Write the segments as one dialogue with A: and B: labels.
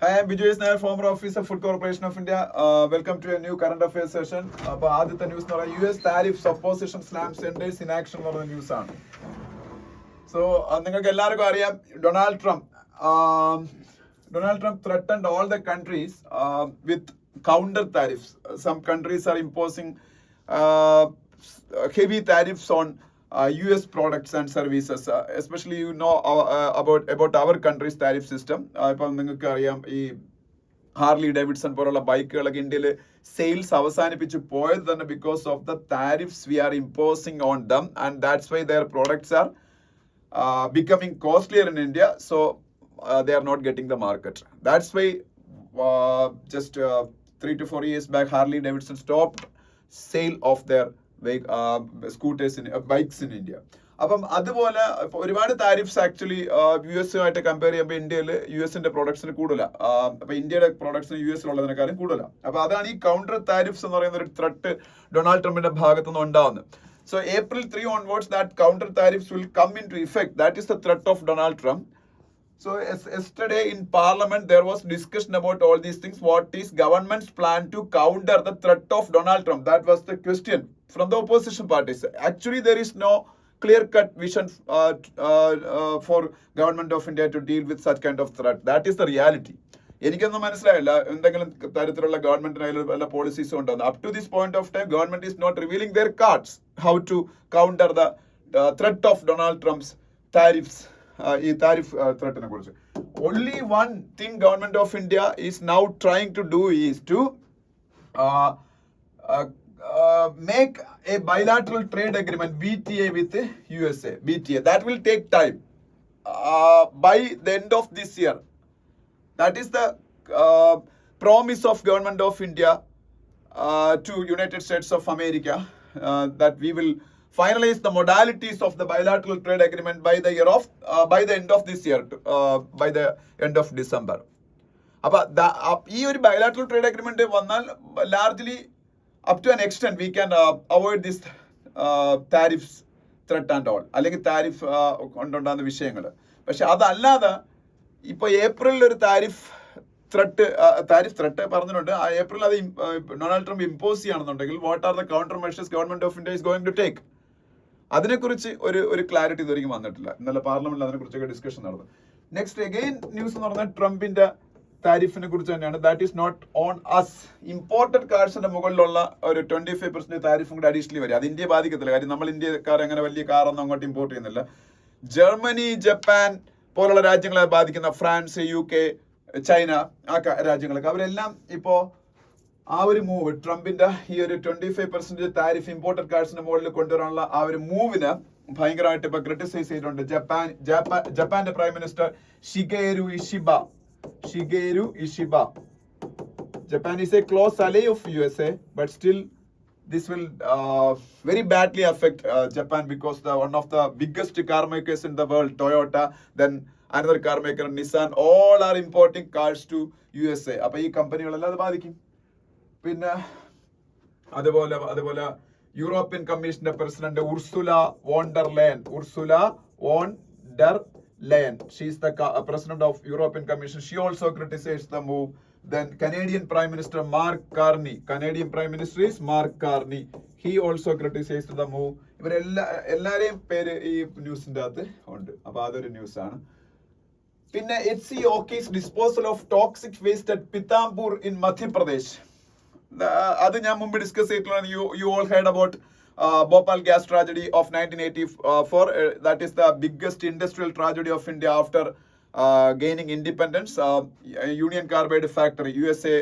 A: Hi, I'm Vijay Nair, former officer, Food Corporation of India. Welcome to a new current affairs session. അപ്പോൾ ആദ്യത്തെ news എന്ന് പറയുന്നത് US tariffs opposition slams centers in action എന്ന് പറയുന്ന ന്യൂസാണ്. So നിങ്ങൾക്ക് എല്ലാവർക്കും അറിയാം Donald Trump threatened all the countries with counter tariffs. Some countries are imposing heavy tariffs on US products and services, especially about our country's tariff system. ഇപ്പം നിങ്ങൾക്ക് അറിയാം ഈ ഹാർലി ഡേവിഡ്സൺ പോലുള്ള ബൈക്കുകളൊക്കെ ഇന്ത്യയിൽ സെയിൽസ് അവസാനിപ്പിച്ച് പോയത് തന്നെ because of the tariffs we are imposing on them and that's why their products are becoming costlier in India, so they are not getting the market. That's why just 3 to 4 years back, Harley Davidson stopped sale of their scooters in bikes in India. അപ്പം അതുപോലെ ഒരുപാട് tariffs actually U എസുമായിട്ട് compare ചെയ്യുമ്പോൾ ഇന്ത്യയിൽ U എസിന്റെ പ്രോഡക്ട്സിന് കൂടുതലാണ്. അപ്പൊ ഇന്ത്യയുടെ പ്രോഡക്ട്സിന് U എസിലുള്ളതിനേക്കാളും കൂടുതലാണ്. അപ്പൊ അതാണ് ഈ കൗണ്ടർ താരിഫ്സ് എന്ന് പറയുന്ന ഒരു ത്രെട്ട് ഡൊണാൾഡ് ട്രംപിന്റെ ഭാഗത്തു നിന്ന് ഉണ്ടാവുന്നത്. So April 3 onwards, that counter tariffs will come into effect. That is the threat of Donald Trump. So yesterday in Parliament, there was discussion about all these things. What is government's plan to counter the threat of Donald Trump? That was the question from the opposition parties. Actually, there is no clear-cut vision for government of India to deal with such kind of threat. That is the reality. എനിക്കൊന്നും മനസ്സിലായില്ല എന്തെങ്കിലും തരത്തിലുള്ള ഗവൺമെന്റിന് വല്ല പോളിസീസും ഉണ്ടോ. Up to this point of time government is not revealing their cards how to counter the threat of Donald Trump's tariffs. ഈ tariff ത്രെറ്റിനെ കുറിച്ച് only one thing government of India is now trying to do is to make a bilateral trade agreement, BTA, with the USA. BTA, that will take time. By the end of this year, that is the promise of government of India to United States of America, that we will finalize the modalities of the bilateral trade agreement by the end of this year, by the end of December. അപ്പോൾ ഈ ഒരു bilateral trade agreement വന്നാൽ largely up to an extent we can avoid this tariffs threat and all, അല്ലെങ്കിൽ tariff കൊണ്ടുണ്ടാകുന്ന വിഷയങ്ങൾ. പക്ഷെ അതല്ലാതെ ഇപ്പോൾ ഏപ്രിലിൽ ഒരു താരിഫ് ത്രെട്ട് പറഞ്ഞിട്ടുണ്ട്. ആ ഏപ്രിൽ അത് ഡൊണാൾഡ് ട്രംപ് ഇമ്പോസ് ചെയ്യുകയാണെന്നുണ്ടെങ്കിൽ what are the counter measures government of India is going to take? അതിനെക്കുറിച്ച് ഒരു ക്ലാരിറ്റി ഇതുവരെയും വന്നിട്ടില്ല. ഇന്നലെ പാർലമെന്റിൽ അതിനെക്കുറിച്ചൊക്കെ ഡിസ്കഷൻ നടന്നു. നെക്സ്റ്റ് അഗെയിൻ ന്യൂസ് എന്ന് പറഞ്ഞാൽ ട്രംപിന്റെ താരിഫിനെ കുറിച്ച് തന്നെയാണ്. That is not on us. Imported കാർസിന്റെ മുകളിലുള്ള ഒരു 25% താരിഫും കൂടെ അഡീഷണലി വരും. അത് ഇന്ത്യയെ ബാധിക്കത്തില്ല. കാര്യം നമ്മൾ ഇന്ത്യക്കാർ അങ്ങനെ വലിയ കാറൊന്നും അങ്ങോട്ട് ഇമ്പോർട്ട് ചെയ്യുന്നില്ല. ജർമ്മനി, ജപ്പാൻ പോലുള്ള രാജ്യങ്ങളെ ബാധിക്കുന്ന ഫ്രാൻസ്, UK, ചൈന, ആ രാജ്യങ്ങളൊക്കെ അവരെല്ലാം ഇപ്പോൾ ആ ഒരു മൂവ്, ട്രംപിന്റെ ഈ ഒരു 25% താരിഫ് ഇമ്പോർട്ടഡ് കാർഡ്സിന്റെ മുകളിൽ കൊണ്ടുവരാനുള്ള ആ ഒരു മൂവിന് ഭയങ്കരമായിട്ട് ഇപ്പൊ ക്രിട്ടിസൈസ് ചെയ്തിട്ടുണ്ട് ജപ്പാന്റെ prime minister Shigeru Ishiba. Japan is a close ally of USA, but still this will very badly affect Japan, because one of the biggest car makers in the world, Toyota, then another car maker, Nissan, all are importing cars to USA. അപ്പോൾ ഈ കമ്പനികളെല്ലാം അത് ബാധിക്കും. പിന്നെ അതുപോലെ European കമ്മീഷന്റെ president Ursula von der Leyen, she is the president of European commission. She also criticised the move. Then Canadian Prime Minister Canadian Prime Minister is Mark Carney. He also criticized the move. ഇവരെല്ലാരെയും പേര് ഈ ന്യൂസിന്റെ അകത്ത് ഉണ്ട്. അപ്പൊ അതൊരു news ആണ്. പിന്നെ HCOK's disposal of toxic waste at Pithampur in Madhya Pradesh. അത് ഞാൻ മുമ്പ് ഡിസ്കസ് ചെയ്തിട്ടുള്ളതാണ്. You all heard about Bhopal gas tragedy of 1984. That is the biggest industrial tragedy of India after gaining independence. Union carbide factory, USA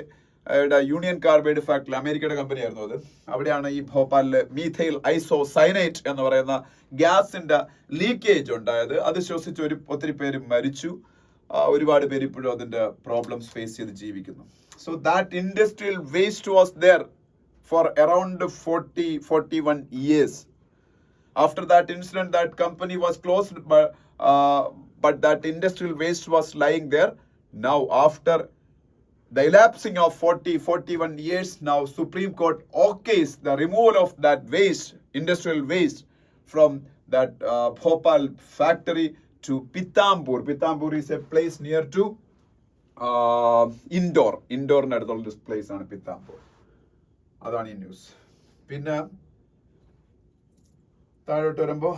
A: union carbide factory അമേരിക്കയുടെ company ആയിരുന്നു അത്. അവിടെയാണ് ഈ ഭോപ്പാലില് methyl isocyanate എന്ന് പറയുന്ന ഗ്യാസിന്റെ ലീക്കേജ് ഉണ്ടായത്. അത് ശ്വസിച്ച് ഒത്തിരി പേര് മരിച്ചു. ഒരുപാട് പേര് ഇപ്പോഴും അതിന്റെ പ്രോബ്ലംസ് ഫേസ് ചെയ്ത് ജീവിക്കുന്നു. So that industrial waste was there for around 41 years. After that incident, that company was closed, but that industrial waste was lying there. Now, after the elapsing of 41 years, now Supreme Court okays the removal of that waste, industrial waste, from that Bhopal factory to Pithampur. Pithampur is a place near to ഇൻഡോറിന്റെ അടുത്തുള്ള place ആണ് പിത്താംബൂർ. അതാണ് ഈ news. പിന്നെ താഴോട്ട് വരുമ്പോ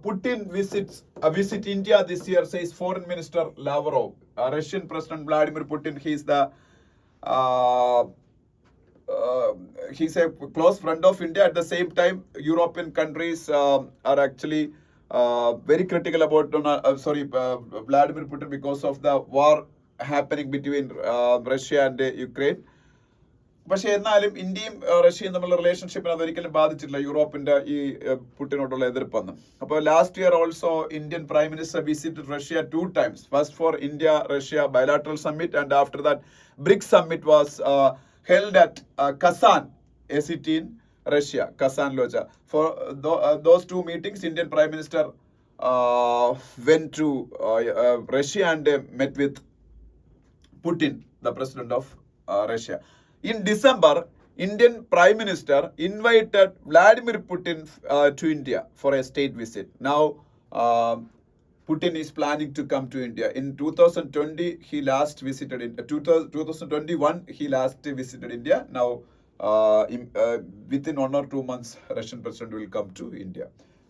A: Putin visit India this year says foreign minister Lavrov. Russian president Vladimir Putin, he's a close friend of India. At the same time, European countries are actually very critical about Vladimir Putin because of the war happening between Russia and Ukraine. പക്ഷെ എന്നാലും ഇന്ത്യയും റഷ്യയും തമ്മിലുള്ള റിലേഷൻഷിപ്പിനെ അതൊരിക്കലും ബാധിച്ചിട്ടില്ല യൂറോപ്പിന്റെ ഈ പുടിനോടുള്ള എതിർപ്പെന്ന്. അപ്പോൾ last year also Indian prime minister visited Russia 2 times. First for India Russia bilateral summit and after that BRICS summit was held at Kazan, a city in Russia, Kazan Loja. For those 2 meetings, Indian Prime Minister went to Russia and met with Putin, the president of Russia. In December, Indian Prime Minister invited Vladimir Putin to India for a state visit. Now, Putin is planning to come to India. In 2020, he last visited in 2021. He last visited India. Now, within 1 or 2 months, Russian president will come to India.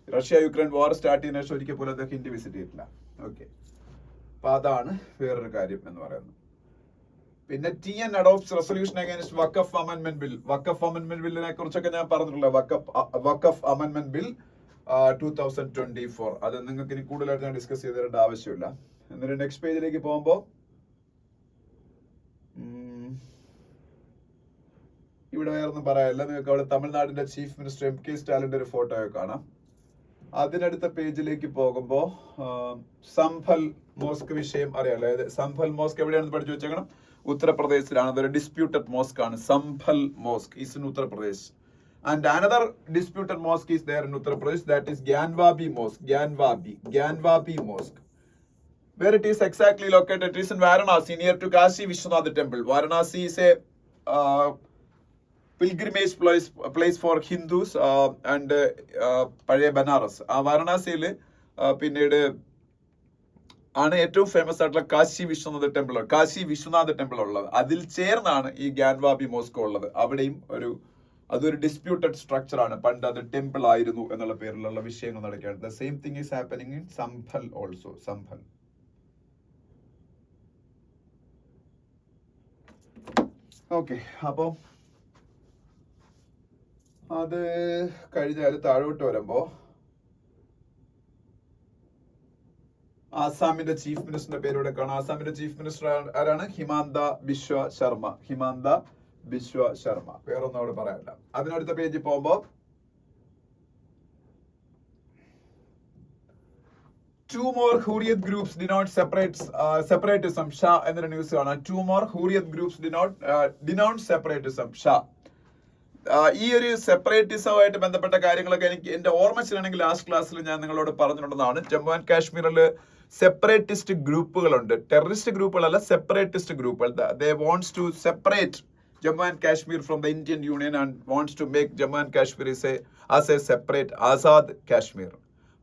A: Russia-Ukraine war start ചെയ്യുന്ന ശേഷം ഒരിക്കൽ പോലും അദ്ദേഹം India visit ചെയ്തിട്ടില്ല. Okay, അപ്പൊ അതാണ് വേറൊരു കാര്യം എന്ന് പറയുന്നത്. പിന്നെ TN adopts resolution against വഖഫ് അമെൻമെന്റ് ബിൽ. വഖഫ് അമെൻമെന്റ് ബില്ലിനെ കുറിച്ചൊക്കെ ഞാൻ പറഞ്ഞിട്ടുള്ള വഖഫ് അമെൻമെന്റ് ബിൽ 2024. അത് നിങ്ങൾക്ക് ഇനി കൂടുതലായിട്ട് ഞാൻ ഡിസ്കസ് ചെയ്ത് തരേണ്ട ആവശ്യമില്ല. എന്നിട്ട് നെക്സ്റ്റ് പേജിലേക്ക് പോകുമ്പോൾ ഇവിടെ വേറൊന്നും പറയാനില്ല. നിങ്ങൾക്ക് അവിടെ തമിഴ്നാടിന്റെ ചീഫ് മിനിസ്റ്റർ MK സ്റ്റാലിന്റെ ഒരു ഫോട്ടോ ഒക്കെ കാണാം. അതിനടുത്ത പേജിലേക്ക് പോകുമ്പോൾ സംഭൽ മോസ്ക് വിഷയം അറിയാലോ. സംഭൽ മോസ്ക് എവിടെയാണെന്ന് പഠിച്ചു വെച്ചേക്കണം. ഉത്തർപ്രദേശിലാണ്. അതൊരു ഡിസ്പ്യൂട്ടഡ് മോസ്ക് ആണ്. Sambhal mosque is in Uttar Pradesh. And another disputed mosque is there in Uttar Pradesh, that is Gyanvapi Mosque. Gyanvapi Mosque. Where it is exactly located? It is in Varanasi, near to Kashi Vishwanath temple. Varanasi is a pilgrimage place for Hindus and Pazhaya Banaras. Varanasiയിൽ പിന്നീട് ആണ് ഏറ്റവും famous ആയിട്ടുള്ള Kashi Vishwanatha temple ഉള്ളത്. അതിൽ ചേർന്നാണ് ഈ Gyanvapi mosque ഉള്ളത്. അവിടെയും അതൊരു ഡിസ്പ്യൂട്ടഡ് സ്ട്രക്ചർ ആണ്. പണ്ട് അത് ടെമ്പിൾ ആയിരുന്നു എന്നുള്ള പേരിലുള്ള വിഷയങ്ങൾ നടക്കുകയാണ്. The same thing is happening in Sambhal also. Sambhal. Okay, അപ്പോ അത് കഴിഞ്ഞാൽ താഴോട്ട് വരുമ്പോ ആസാമിന്റെ ചീഫ് മിനിസ്റ്ററിന്റെ പേരൂടെ കാണാം. ആസാമിന്റെ ചീഫ് മിനിസ്റ്റർ ആരാണ്? ഹിമാന്ത ബിശ്വ ശർമ്മ. വേറൊന്നും അവിടെ പറയാനില്ല. അതിനടുത്ത പേജിൽ പോകുമ്പോ two more Hurriyat groups denounce separatism. Shah എന്നൊരു ന്യൂസ് കാണാം. 2 more Hurriyat groups denounce separatism. Shah. ഈ ഒരു സെപ്പറേറ്റിസമായിട്ട് ബന്ധപ്പെട്ട കാര്യങ്ങളൊക്കെ എനിക്ക് എന്റെ ഓർമ്മശരിയാണെങ്കിൽ ലാസ്റ്റ് ക്ലാസ്സിൽ ഞാൻ നിങ്ങളോട് പറഞ്ഞിട്ടുള്ളതാണ്. ജമ്മു ആൻഡ് കാശ്മീരിൽ സെപ്പറേറ്റിസ്റ്റ് ഗ്രൂപ്പുകളുണ്ട്. ടെററിസ്റ്റ് ഗ്രൂപ്പുകളല്ല, സെപ്പറേറ്റിസ്റ്റ് ഗ്രൂപ്പുകൾ. They wants to separate Jammu and Kashmir from the Indian Union and wants to make Jammu and Kashmir as a separate Azad Kashmir.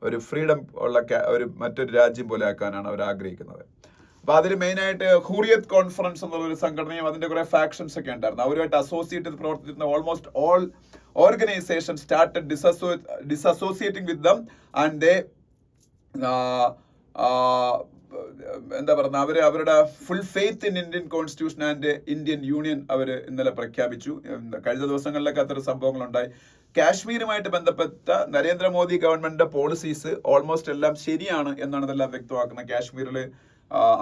A: ഒരു ഫ്രീഡം ഉള്ള ഒരു മറ്റൊരു രാജ്യം പോലെ ആക്കാനാണ് അവർ ആഗ്രഹിക്കുന്നത്. അപ്പൊ അതിൽ മെയിനായിട്ട് ഹൂറിയത്ത് കോൺഫറൻസ് എന്നുള്ള ഒരു സംഘടനയും അതിന്റെ കുറെ ഫാക്ഷൻസ് ഒക്കെ ഉണ്ടായിരുന്നു. അവരുമായിട്ട് അസോസിയേറ്റ് ചെയ്ത് പ്രവർത്തിച്ചിരുന്ന almost all organisation started disassociating with them and they എന്താ പറയുക, അവരുടെ full faith in Indian constitution and Indian union അവർ ഇന്നലെ പ്രഖ്യാപിച്ചു. കഴിഞ്ഞ ദിവസങ്ങളിലൊക്കെ അത്തരം സംഭവങ്ങൾ ഉണ്ടായി. കാശ്മീരുമായിട്ട് ബന്ധപ്പെട്ട നരേന്ദ്രമോദി ഗവൺമെന്റിന്റെ പോളിസീസ് ഓൾമോസ്റ്റ് എല്ലാം ശരിയാണ് എന്നാണ് ഇതെല്ലാം വ്യക്തമാക്കുന്നത്. കാശ്മീരിൽ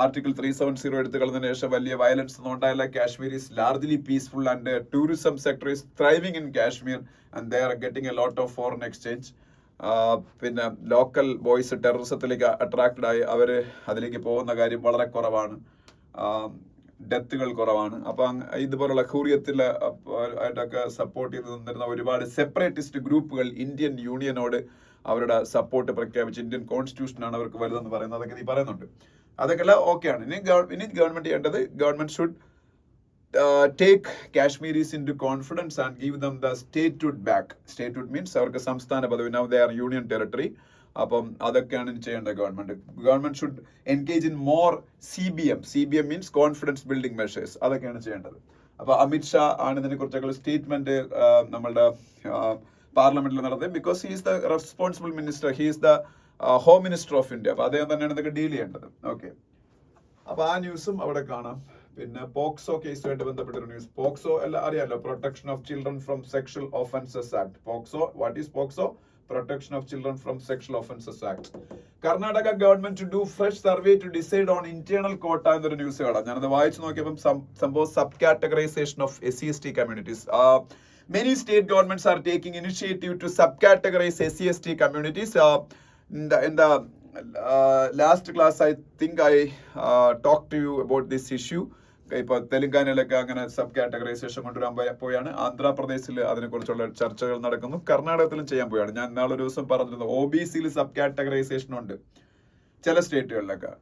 A: ആർട്ടിക്കിൾ 370 എടുത്തു കളഞ്ഞതിന് ശേഷം വലിയ വയലൻസ് ഒന്നും ഉണ്ടായില്ല. Kashmir is largely peaceful and tourism sector is thriving in Kashmir and they are getting a lot of foreign exchange. പിന്നെ ലോക്കൽ ബോയ്സ് ടെററിസത്തിലേക്ക് അട്രാക്റ്റഡ് ആയി അവർ അതിലേക്ക് പോകുന്ന കാര്യം വളരെ കുറവാണ്. ഡെത്തുകൾ കുറവാണ്. അപ്പൊ ഇതുപോലുള്ള ഹൂറിയത്തിൽ ആയിട്ടൊക്കെ സപ്പോർട്ട് ചെയ്ത് നിന്നിരുന്ന ഒരുപാട് സെപ്പറേറ്റിസ്റ്റ് ഗ്രൂപ്പുകൾ ഇന്ത്യൻ യൂണിയനോട് അവരുടെ സപ്പോർട്ട് പ്രഖ്യാപിച്ച് ഇന്ത്യൻ കോൺസ്റ്റിറ്റ്യൂഷനാണ് അവർക്ക് വലുതെന്ന് പറയുന്നത്. അതൊക്കെ നീ പറയുന്നുണ്ട്. അതൊക്കെ എല്ലാം ഓക്കെയാണ്. ഇനി ഗവൺമെന്റ് ചെയ്യേണ്ടത്, government should take Kashmiris into confidence and give them the statehood back. Statehood means അവർക്ക് സംസ്ഥാന പദവി. Now they are union territory. അപ്പം അതൊക്കെയാണ് ചെയ്യേണ്ടത് government should engage in more CBM means confidence building measures, അതൊക്കെയാണ് ചെയ്യേണ്ടത്. അപ്പൊ അമിത്ഷാ ആണ് ഇതിനെ കുറിച്ചൊക്കെ സ്റ്റേറ്റ്മെന്റ് നമ്മളുടെ പാർലമെന്റിൽ നടന്നത്. Because he is the responsible minister, he is the home minister of India. അപ്പൊ അദ്ദേഹം തന്നെയാണ് ഇതൊക്കെ ഡീൽ ചെയ്യേണ്ടത്. ഓക്കെ, അപ്പൊ ആ ന്യൂസും അവിടെ കാണാം. പിന്നെ പോക്സോ കേസുമായിട്ട് ബന്ധപ്പെട്ട ഒരു ന്യൂസ്. പോക്സോ എല്ലാം അറിയാലോ, protection of children from sexual offences act. POCSO, what is POCSO? Protection of Children from Sexual Offences Act. Karnataka government to do fresh survey to decide on internal quota എന്നൊരു news കാണാം. ഞാനത് വായിച്ചു നോക്കിയപ്പം സംഭവം sub categorisation of SC/ST communities. Many state governments are taking initiative to subcategorize SC/ST communities. In the last class, I think I talked to you about this issue. ഇപ്പൊ തെലങ്കാനയിലൊക്കെ അങ്ങനെ sub categorisation കൊണ്ടുവരാൻ പോയാണ്. ആന്ധ്രാപ്രദേശിൽ അതിനെക്കുറിച്ചുള്ള ചർച്ചകൾ നടക്കുന്നു. കർണാടകത്തിലും ചെയ്യാൻ പോയാണ്. ഞാൻ നാളൊരു ദിവസം പറഞ്ഞിരുന്നു, OBCയിൽ സബ് കാറ്റഗറൈസേഷൻ ഉണ്ട് ചില സ്റ്റേറ്റുകളിലൊക്കെ.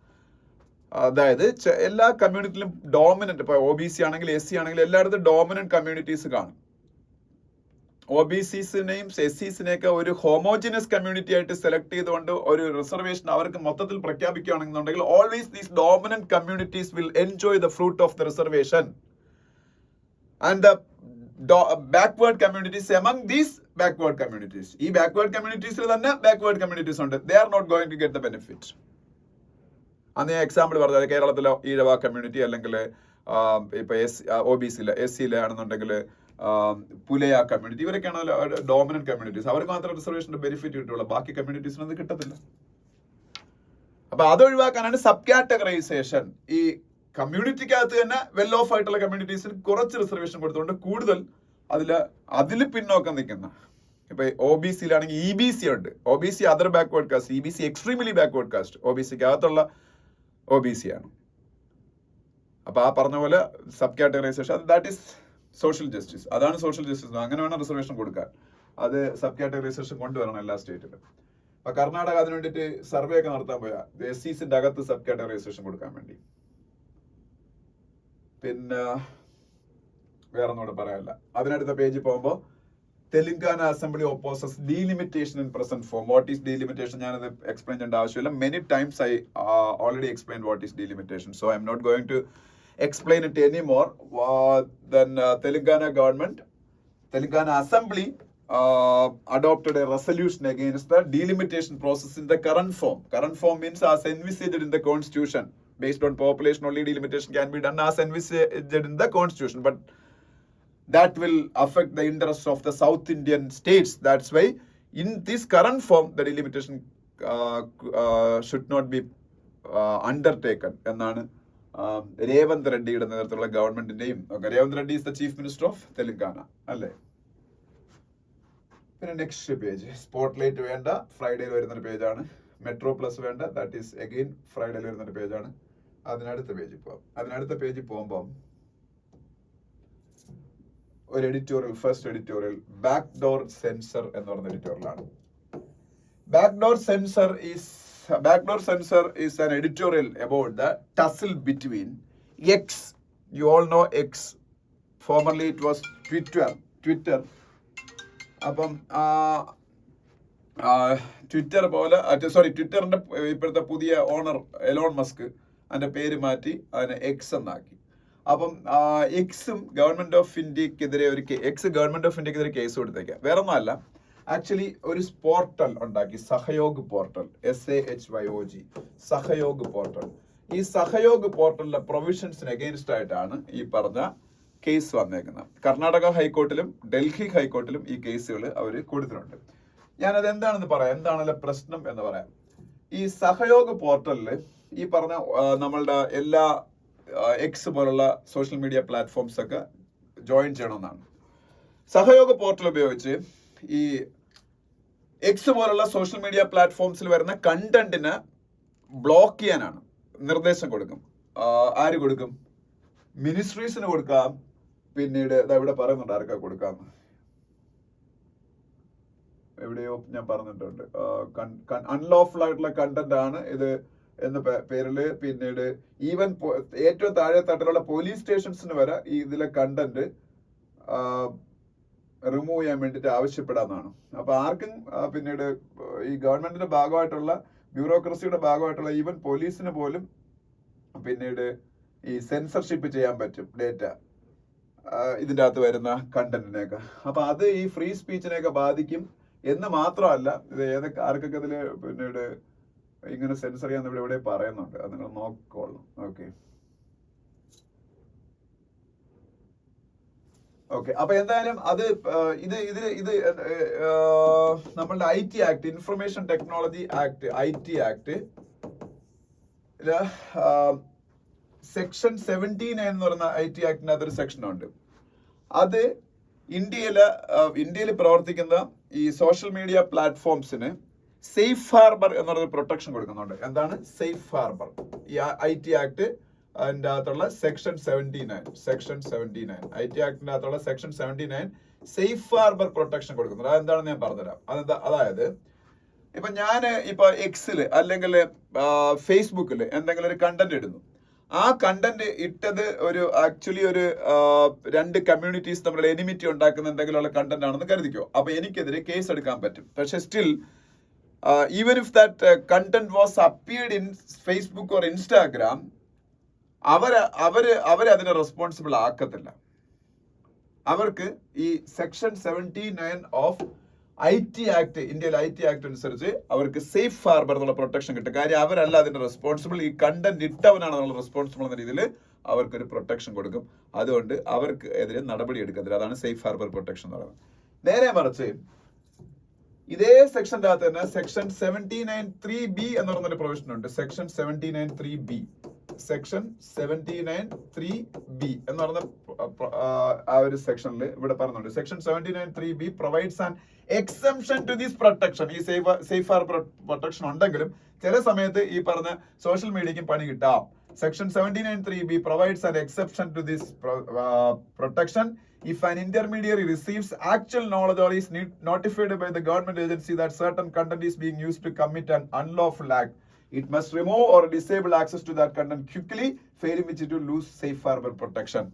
A: അതായത് എല്ലാ കമ്മ്യൂണിറ്റിയിലും ഡോമിനന്റ്, ഇപ്പൊ OBC ആണെങ്കിൽ SC ആണെങ്കിൽ എല്ലായിടത്തും ഡോമിനന്റ് കമ്മ്യൂണിറ്റീസ് കാണും. OBCസിനെയും SCസിനെയൊക്കെ ഒരു ഹോമോജിനസ് കമ്മ്യൂണിറ്റി ആയിട്ട് സെലക്ട് ചെയ്തുകൊണ്ട് ഒരു റിസർവേഷൻ അവർക്ക് മൊത്തത്തിൽ പ്രഖ്യാപിക്കുകയാണെന്നുണ്ടെങ്കിൽ always these dominant communities will enjoy the fruit of the reservation and the backward communities among these backward communities. ഈ ബാക്ക്വേർഡ് കമ്മ്യൂണിറ്റീസിൽ തന്നെ ബാക്ക്വേർഡ് കമ്മ്യൂണിറ്റീസ് ഉണ്ട്. They are not going to get the benefit. അന്ന് ഞാൻ example പറഞ്ഞത് കേരളത്തിലെ Ezhava community അല്ലെങ്കിൽ ഇപ്പൊ OBCയിലെ SCയിലെ ആണെന്നുണ്ടെങ്കിൽ പുലയ കമ്മ്യൂണിറ്റി, ഇവരൊക്കെയാണ് ഡോമിനന്റ് കമ്മ്യൂണിറ്റീസ്. അവർക്ക് മാത്രം റിസർവേഷന്റെ ബെനിഫിറ്റ് കിട്ടുള്ളൂ, ബാക്കി കമ്മ്യൂണിറ്റീസിന് അത് കിട്ടത്തില്ല. അപ്പൊ അത് ഒഴിവാക്കാനാണ് സബ് കാറ്റഗറൈസേഷൻ. ഈ കമ്മ്യൂണിറ്റിക്കകത്ത് തന്നെ വെൽ ഓഫ് ആയിട്ടുള്ള കമ്മ്യൂണിറ്റീസിന് കുറച്ച് റിസർവേഷൻ കൊടുത്തുകൊണ്ട് കൂടുതൽ അതിൽ പിന്നോക്കം നിൽക്കുന്ന, ഇപ്പൊ OBCയിലാണെങ്കിൽ EBC ഉണ്ട്. OBC other backward caste, EBC extremely backward caste. OBCക്ക് അകത്തുള്ള OBC ആണ്. അപ്പൊ ആ പറഞ്ഞ പോലെ sub categorisation, that is social justice. അതാണ് സോഷ്യൽ ജസ്റ്റിസ്. അങ്ങനെ വേണം റിസർവേഷൻ കൊടുക്കാൻ. അത് സബ് കാറ്റഗറൈസേഷൻ കൊണ്ടുവരണം എല്ലാ സ്റ്റേറ്റിലും. അപ്പൊ കർണാടക അതിന് വേണ്ടിയിട്ട് സർവേ ഒക്കെ നടത്താൻ പോയാ SCസിന്റെ അകത്ത് സബ് കാറ്റഗറൈസേഷൻ കൊടുക്കാൻ വേണ്ടി. പിന്നെ വേറൊന്നുകൂടെ പറയാനില്ല. അതിനടുത്ത പേജിൽ പോകുമ്പോ Telangana assembly opposes delimitation in present form. What is delimitation? ഞാനത് എക്സ്പ്ലെയിൻ ചെയ്യേണ്ട ആവശ്യമില്ല. Many times I already explain what is delimitation. So I am not going to explain it anymore. Then Telangana Assembly adopted a resolution against the delimitation process in the current form. Current form means as envisaged in the constitution. Based on population only delimitation can be done as envisaged in the constitution, but that will affect the interests of the South Indian states. That's why in this current form the delimitation should not be undertaken എന്നാണ് രേവന്ത് റെഡ്ഡിയുടെ നേതൃത്വത്തിലുള്ള ഗവൺമെന്റിന്റെയും. Revanth Reddy is the chief minister of Telangana അല്ലേ. പിന്നെ next page spotlight വേണ്ട ഫ്രൈഡേയിൽ വരുന്നൊരു പേജാണ്. Metro plus വേണ്ട, that is again ഫ്രൈഡേയിൽ വരുന്നൊരു പേജാണ്. അതിനടുത്ത പേജിൽ പോകുമ്പോൾ ഒരു editorial, first editorial back door sensor എന്ന് പറഞ്ഞ എഡിറ്റോറിയലാണ്. Backdoor censor is an editorial about the tussle between X. You all know X. Formerly it was Twitter. അപ്പം ട്വിറ്ററിന്റെ ഇപ്പോഴത്തെ പുതിയ ഓണർ എലോൺ മസ്ക് അതിന്റെ പേര് മാറ്റി അതിനെ X എന്നാക്കി. അപ്പം എക്സും ഗവൺമെന്റ് ഓഫ് ഇന്ത്യക്കെതിരെ കേസ് കൊടുത്തേക്കാം. വേറെ ഒന്നുമല്ല, ആക്ച്വലി ഒരു പോർട്ടൽ ഉണ്ടാക്കി, Sahayog portal, SAHYOG, Sahayog portal. ഈ സഹയോഗ് പോർട്ടലിലെ പ്രൊവിഷൻസിന് അഗെയിൻസ്റ്റ് ആയിട്ടാണ് ഈ പറഞ്ഞ കേസ് വന്നേക്കുന്നത്. കർണാടക ഹൈക്കോർട്ടിലും ഡൽഹി ഹൈക്കോർട്ടിലും ഈ കേസുകൾ അവർ കൊടുത്തിട്ടുണ്ട്. ഞാനത് എന്താണെന്ന് പറയാം, എന്താണല്ലോ പ്രശ്നം എന്ന് പറയാം. ഈ സഹയോഗ് പോർട്ടലിൽ ഈ പറഞ്ഞ നമ്മളുടെ എല്ലാ എക്സ് പോലുള്ള സോഷ്യൽ മീഡിയ പ്ലാറ്റ്ഫോംസ് ഒക്കെ ജോയിൻ ചെയ്യണമെന്നാണ്. സഹയോഗ് പോർട്ടൽ ഉപയോഗിച്ച് ഈ എക്സ് പോലുള്ള സോഷ്യൽ മീഡിയ പ്ലാറ്റ്ഫോംസിൽ വരുന്ന കണ്ടന്റിന് ബ്ലോക്ക് ചെയ്യാനാണ് നിർദ്ദേശം കൊടുക്കും. ആര് കൊടുക്കും? മിനിസ്ട്രീസിന് കൊടുക്കാം. പിന്നീട് ഇവിടെ പറയുന്നുണ്ട് ആർക്കാ കൊടുക്കാന്ന്, എവിടെയോ ഞാൻ പറഞ്ഞിട്ടുണ്ട്. അൺലോഫുൾ ആയിട്ടുള്ള കണ്ടന്റ് ആണ് ഇത് എന്ന പേരില്. പിന്നീട് ഈവൻ ഏറ്റവും താഴെ തട്ടിലുള്ള പോലീസ് സ്റ്റേഷൻസിന് വരെ ഇതിലെ കണ്ടന്റ് റിമൂവ് ചെയ്യാൻ വേണ്ടിയിട്ട് ആവശ്യപ്പെടാമെന്നാണ്. അപ്പൊ ആർക്കും പിന്നീട് ഈ ഗവൺമെന്റിന്റെ ഭാഗമായിട്ടുള്ള ബ്യൂറോക്രസിയുടെ ഭാഗമായിട്ടുള്ള ഈവൻ പോലീസിന് പോലും പിന്നീട് ഈ സെൻസർഷിപ്പ് ചെയ്യാൻ പറ്റും ഡേറ്റ ഇതിൻ്റെ അകത്ത് വരുന്ന കണ്ടന്റിനെയൊക്കെ. അപ്പൊ അത് ഈ ഫ്രീ സ്പീച്ചിനെയൊക്കെ ബാധിക്കും എന്ന് മാത്രമല്ല, ഇത് ആർക്കൊക്കെ ഇതിൽ പിന്നീട് ഇങ്ങനെ സെൻസർ ചെയ്യാന്ന് ഇവിടെ പറയുന്നുണ്ട്, അത് നിങ്ങൾ നോക്കിക്കോളണം. ഓക്കെ. അപ്പൊ എന്തായാലും അത് ഇത് നമ്മളുടെ IT act, information technology act, IT act section 79 എന്ന് പറയുന്ന IT ആക്ടിന്റെ അതൊരു സെക്ഷൻ ഉണ്ട്. അത് ഇന്ത്യയിൽ പ്രവർത്തിക്കുന്ന ഈ സോഷ്യൽ മീഡിയ പ്ലാറ്റ്ഫോംസിന് സേഫ് ഹാർബർ എന്ന് പറയുന്ന പ്രൊട്ടക്ഷൻ കൊടുക്കുന്നുണ്ട്. എന്താണ് സേഫ് ഹാർബർ? ഈ IT ആക്ട് അതിൻ്റെ അകത്തുള്ള സെക്ഷൻ 79 IT ആക്ടിന്റെ അകത്തുള്ള സെക്ഷൻ 79 സേഫ് ഹാർബർ പ്രൊട്ടക്ഷൻ കൊടുക്കുന്നുണ്ട്. അതെന്താണെന്ന് ഞാൻ പറഞ്ഞുതരാം. അതായത് ഇപ്പൊ ഞാൻ ഇപ്പൊ എക്സില് അല്ലെങ്കിൽ ഫേസ്ബുക്കിൽ എന്തെങ്കിലും ഒരു കണ്ടന്റ് ഇടുന്നു. ആ കണ്ടന്റ് ഇട്ടത് ആക്ച്വലി ഒരു രണ്ട് കമ്മ്യൂണിറ്റീസ് തമ്മിലുള്ള എനിമിറ്റി ഉണ്ടാക്കുന്ന എന്തെങ്കിലുമുള്ള കണ്ടന്റ് ആണെന്ന് കരുതിക്കോ. അപ്പൊ എനിക്കെതിരെ കേസ് എടുക്കാൻ പറ്റും. പക്ഷെ still even if that content was appeared in Facebook or Instagram, അവര് അതിനെ റെസ്പോൺസിബിൾ ആക്കത്തില്ല. അവർക്ക് ഈ സെക്ഷൻ 79 ഓഫ് IT ആക്ട്, ഇന്ത്യയിൽ IT ആക്ട് അനുസരിച്ച് അവർക്ക് സേഫ് ഹാർബർ എന്നുള്ള പ്രൊട്ടക്ഷൻ കിട്ടും. കാര്യം അവരല്ല അതിന്റെ റെസ്പോൺസിബിൾ, ഈ കണ്ടന്റ് ഇട്ടവനാണ് അതിനുള്ള റെസ്പോൺസിബിൾ എന്ന രീതിയിൽ അവർക്കൊരു പ്രൊട്ടക്ഷൻ കൊടുക്കും. അതുകൊണ്ട് അവർക്ക് എതിരെ നടപടി എടുക്കത്തില്ല. അതാണ് സേഫ് ഹാർബർ പ്രൊട്ടക്ഷൻ എന്ന് പറയുന്നത്. നേരെ മറിച്ച് ഇതേ സെക്ഷന്റെ അകത്ത് തന്നെ സെക്ഷൻ 79(3)(b എന്ന് പറയുന്നൊരു പ്രൊവിഷൻ ഉണ്ട്. സെക്ഷൻ 79(3)(b എന്ന് പറയുന്ന ആ ഒരു സെക്ഷനിൽ ഇവിടെ പറയുന്നുണ്ട്. Section 79(3)(b provides an exemption to this protection. ഈ സേഫ് ഹാർബർ പ്രൊട്ടക്ഷൻ ഉണ്ടെങ്കിലും ചില സമയത്ത് ഈ പറഞ്ഞ സോഷ്യൽ മീഡിയക്കും പണി കിട്ടാം. Section 79(3)(b provides an exception to this protection if an intermediary receives actual knowledge or is notified by the government agency that certain content is being used to commit an unlawful act. It must remove or disable access to that content quickly, failing which it will lose safe harbor protection.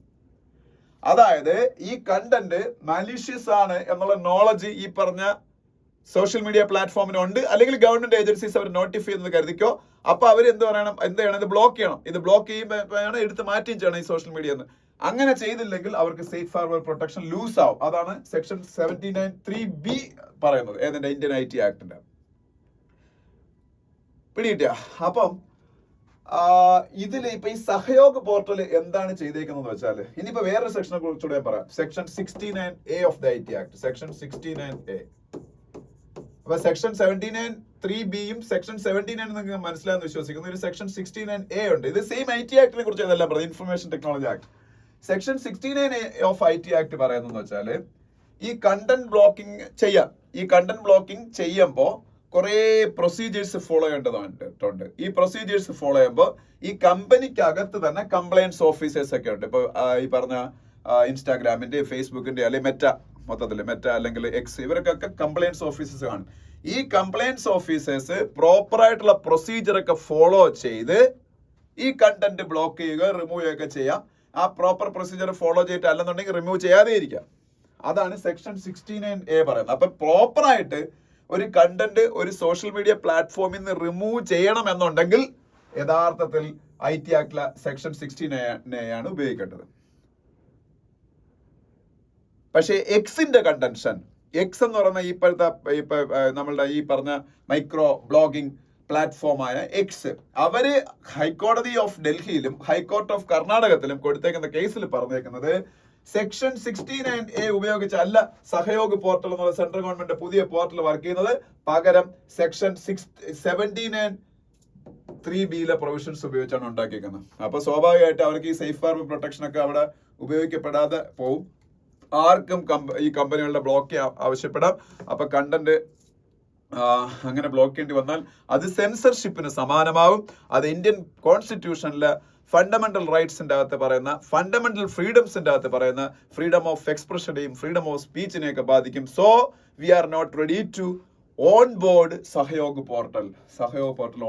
A: അതായത് ഈ content malicious ആണ് എന്നുള്ള knowledge ഈ പറഞ്ഞ social media പ്ലാറ്റ്ഫോമിനുണ്ട്, അല്ലെങ്കിൽ government agencies അവർ notify ചെയ്യുന്നത് കരുതിക്കോ. അപ്പൊ അവർ എന്ത് ചെയ്യണം? ഇത് ബ്ലോക്ക് ചെയ്യണം. ഇത് ബ്ലോക്ക് ചെയ്യുമ്പോൾ എടുത്ത് മാറ്റുകയും ചെയ്യണം ഈ സോഷ്യൽ മീഡിയ എന്ന്. അങ്ങനെ ചെയ്തില്ലെങ്കിൽ അവർക്ക് സേഫ് ഹാർബർ പ്രൊട്ടക്ഷൻ ലൂസ് ആവും. അതാണ് സെക്ഷൻ 79(3)(b പറയുന്നത്, ഏതിന്റെ? Indian IT ആക്ടിന്റെ. പിടികിട്ടിയ? അപ്പം ഇതിൽ ഇപ്പൊ ഈ സഹയോഗ് പോർട്ടൽ എന്താണ് ചെയ്തേക്കുന്നത് വെച്ചാല്, ഇനിയിപ്പോ വേറൊരു സെക്ഷനെ കുറിച്ചുകൂടെ ഞാൻ പറയാം. Section 69A of the IT act, section 69A. അപ്പൊ സെക്ഷൻ 79(3)(bയും സെക്ഷൻ 79 നിങ്ങൾക്ക് മനസ്സിലായെന്ന് വിശ്വസിക്കുന്നു. ഒരു സെക്ഷൻ 69A ഉണ്ട്. ഇത് സെയിം IT ആക്ടിനെ കുറിച്ച് ഇതെല്ലാം പറയുന്നത്, information technology act. Section 69A of IT act പറയുന്നത് വെച്ചാല് ഈ കണ്ടന്റ് ബ്ലോക്കിംഗ് ചെയ്യാം. ഈ കണ്ടന്റ് ബ്ലോക്കിംഗ് ചെയ്യുമ്പോൾ കുറെ പ്രൊസീജിയേഴ്സ് ഫോളോ ചെയ്യേണ്ടതുണ്ട്. ഈ പ്രൊസീജിയേഴ്സ് ഫോളോ ചെയ്യുമ്പോൾ ഈ കമ്പനിക്കകത്ത് തന്നെ കംപ്ലയൻസ് ഓഫീസേഴ്സ് ഒക്കെ ഉണ്ട്. ഇപ്പൊ ഈ പറഞ്ഞ ഇൻസ്റ്റാഗ്രാമിന്റെ, ഫേസ്ബുക്കിന്റെ, അല്ലെങ്കിൽ മെറ്റ അല്ലെങ്കിൽ എക്സ്, ഇവർക്കൊക്കെ കംപ്ലയൻസ് ഓഫീസേഴ്സ് കാണും. ഈ കംപ്ലയൻസ് ഓഫീസേഴ്സ് പ്രോപ്പർ ആയിട്ടുള്ള പ്രൊസീജിയർ ഒക്കെ ഫോളോ ചെയ്ത് ഈ കണ്ടന്റ് ബ്ലോക്ക് ചെയ്യുക, റിമൂവ് ചെയ്യുകയൊക്കെ ചെയ്യാം. ആ പ്രോപ്പർ പ്രൊസീജിയർ ഫോളോ ചെയ്തിട്ട് അല്ലെന്നുണ്ടെങ്കിൽ റിമൂവ് ചെയ്യാതെ ഇരിക്കാം. അതാണ് സെക്ഷൻ 69A പറയുന്നത്. അപ്പൊ പ്രോപ്പർ ആയിട്ട് ഒരു കണ്ടന്റ് ഒരു സോഷ്യൽ മീഡിയ പ്ലാറ്റ്ഫോമിൽ നിന്ന് റിമൂവ് ചെയ്യണം എന്നുണ്ടെങ്കിൽ യഥാർത്ഥത്തിൽ IT ആക്ടിലെ സെക്ഷൻ 69A ആണ് ഉപയോഗിക്കേണ്ടത്. പക്ഷേ എക്സിന്റെ കണ്ടൻഷൻ, എക്സ് എന്ന് പറയുന്ന ഇപ്പൊ നമ്മളുടെ ഈ പറഞ്ഞ മൈക്രോ ബ്ലോഗിംഗ് പ്ലാറ്റ്ഫോമായ എക്സ്, അവര് ഹൈക്കോടതി ഓഫ് ഡൽഹിയിലും ഹൈക്കോർട്ട് ഓഫ് കർണാടകത്തിലും കൊടുത്തേക്കുന്ന കേസിൽ പറഞ്ഞേക്കുന്നത് സെക്ഷൻ 69A ഉപയോഗിച്ചല്ല സഹയോഗ് പോർട്ടൽ എന്നുള്ള സെൻട്രൽ ഗവൺമെന്റ് പുതിയ പോർട്ടൽ വർക്ക് ചെയ്യുന്നത്. പകരം സെക്ഷൻ 79(3)(bയിലെ പ്രൊവിഷൻസ് ഉപയോഗിച്ചാണ് ഉണ്ടാക്കിയിരിക്കുന്നത്. അപ്പൊ സ്വാഭാവികമായിട്ട് അവർക്ക് ഈ സേഫ് ഹാർബർ പ്രൊട്ടക്ഷൻ ഒക്കെ അവിടെ ഉപയോഗിക്കപ്പെടാതെ പോവും. ആർക്കും ഈ കമ്പനികളുടെ ബ്ലോക്ക് ആവശ്യപ്പെടാം. അപ്പൊ കണ്ടന്റ് അങ്ങനെ ബ്ലോക്ക് ചെയ്യേണ്ടി വന്നാൽ അത് സെൻസർഷിപ്പിന് സമാനമാവും. അത് ഇന്ത്യൻ കോൺസ്റ്റിറ്റ്യൂഷനിലെ ഫണ്ടമെന്റൽ റൈറ്റ്സിന്റെ അകത്ത് പറയുന്ന, ഫണ്ടമെന്റൽ ഫ്രീഡംസിന്റെ അകത്ത് പറയുന്ന ഫ്രീഡം ഓഫ് എക്സ്പ്രഷനെയും ഫ്രീഡം ഓഫ് സ്പീച്ചിനെയൊക്കെ ബാധിക്കും. So we are not ready to onboard Sahyog portal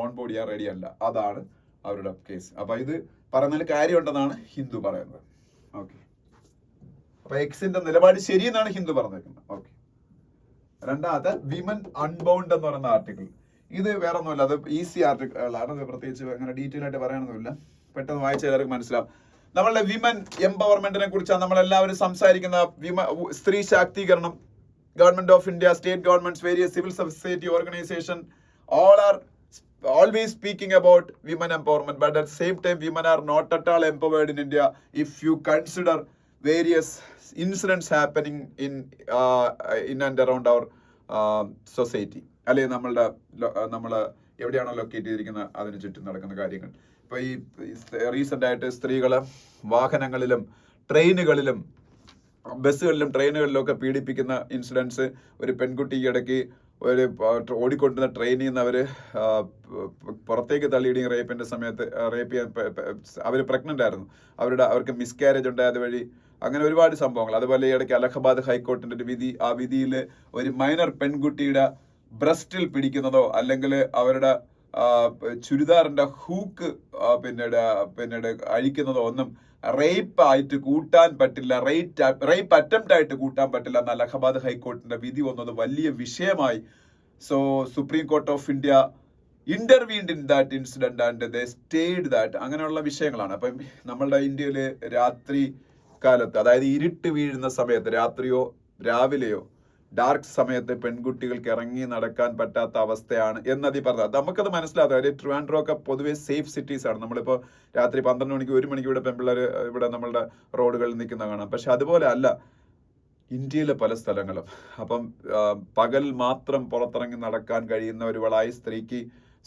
A: onboard ചെയ്യാൻ റെഡി അല്ല. അതാണ് അവരുടെ കേസ്. അപ്പൊ ഇത് പറയുന്നതിൽ കാര്യമുണ്ടെന്നാണ് ഹിന്ദു പറയുന്നത്. ഓക്കെ. അപ്പൊ എക്സിന്റെ നിലപാട് ശരിയെന്നാണ് ഹിന്ദു പറഞ്ഞേക്കുന്നത്. ഓക്കെ. രണ്ടാമത്തെ വിമൻ അൺബൗണ്ട് എന്ന് പറയുന്ന ആർട്ടിക്കിൾ. ഇത് വേറെ ഒന്നുമില്ല, അത് ഈസി ആർട്ടിക്കിളാണ്. അത് പ്രത്യേകിച്ച് അങ്ങനെ ഡീറ്റെയിൽ ആയിട്ട് പറയാനൊന്നുമില്ല, പെട്ടെന്ന് വായിച്ച എല്ലാവർക്കും മനസ്സിലാവും. നമ്മളുടെ വിമൻ എംപവർമെന്റിനെ കുറിച്ചാണ് നമ്മളെല്ലാവരും സംസാരിക്കുന്ന. സ്ത്രീ ശാക്തീകരണം. Government of India, state governments, various civil society organisation, all are always speaking about women empowerment, but at the same time women are not at all empowered in India if you consider various incidents happening in and around our society. അല്ലെങ്കിൽ നമ്മൾ എവിടെയാണോ locate ചെയ്തിരിക്കുന്നത് അതിന് ചുറ്റും നടക്കുന്ന കാര്യങ്ങൾ. ഇപ്പൊ ഈ റീസെന്റ് ആയിട്ട് സ്ത്രീകളെ വാഹനങ്ങളിലും ട്രെയിനുകളിലും ബസ്സുകളിലും ട്രെയിനുകളിലും ഒക്കെ പീഡിപ്പിക്കുന്ന ഇൻസിഡൻസ്. ഒരു പെൺകുട്ടി ഇടയ്ക്ക് ഒരു ഓടിക്കൊണ്ടിരുന്ന ട്രെയിനിൽ നിന്ന് അവർ പുറത്തേക്ക് തള്ളിയിടുകയും റേപ്പിന്റെ സമയത്ത് റേപ്പ് ചെയ്യാൻ അവർ പ്രഗ്നന്റ് ആയിരുന്നു, അവർക്ക് മിസ്കാരേജ് ഉണ്ടായത് വഴി, അങ്ങനെ ഒരുപാട് സംഭവങ്ങൾ. അതുപോലെ ഈ ഇടയ്ക്ക് അലഹബാദ് ഹൈക്കോർട്ടിന്റെ ഒരു വിധി, ആ വിധിയിൽ ഒരു മൈനർ പെൺകുട്ടിയുടെ ബ്രസ്റ്റിൽ പിടിക്കുന്നതോ അല്ലെങ്കിൽ അവരുടെ ചുരിദാറിന്റെ ഹൂക്ക് പിന്നീട് അഴിക്കുന്നതോ ഒന്നും റേപ്പ് ആയിട്ട് കൂട്ടാൻ പറ്റില്ല, റേപ്പ് അറ്റംപ്റ്റ് ആയിട്ട് കൂട്ടാൻ പറ്റില്ല എന്ന അലഹബാദ് ഹൈക്കോർട്ടിന്റെ വിധി വന്നത് വലിയ വിഷയമായി. So Supreme Court of India intervened in that incident and they stayed that. അങ്ങനെയുള്ള വിഷയങ്ങളാണ്. അപ്പം നമ്മളുടെ ഇന്ത്യയില് രാത്രി കാലത്ത്, അതായത് ഇരുട്ട് വീഴുന്ന സമയത്ത്, രാത്രിയോ രാവിലെയോ ഡാർക്ക് സമയത്ത് പെൺകുട്ടികൾക്ക് ഇറങ്ങി നടക്കാൻ പറ്റാത്ത അവസ്ഥയാണ് എന്നതി പറഞ്ഞത്. നമുക്കത് മനസ്സിലാകും. അതായത് ട്രിവാൻഡ്രം ഒക്കെ പൊതുവെ സേഫ് സിറ്റീസ് ആണ്. നമ്മളിപ്പോൾ രാത്രി 12 മണിക്ക് 1 മണിക്ക് ഇവിടെ പെൺപിള്ളേർ ഇവിടെ നമ്മളുടെ റോഡുകളിൽ നിൽക്കുന്ന കാണാം. പക്ഷെ അതുപോലെ അല്ല ഇന്ത്യയിലെ പല സ്ഥലങ്ങളും. അപ്പം പകൽ മാത്രം പുറത്തിറങ്ങി നടക്കാൻ കഴിയുന്ന ഒരുവളായി സ്ത്രീക്ക്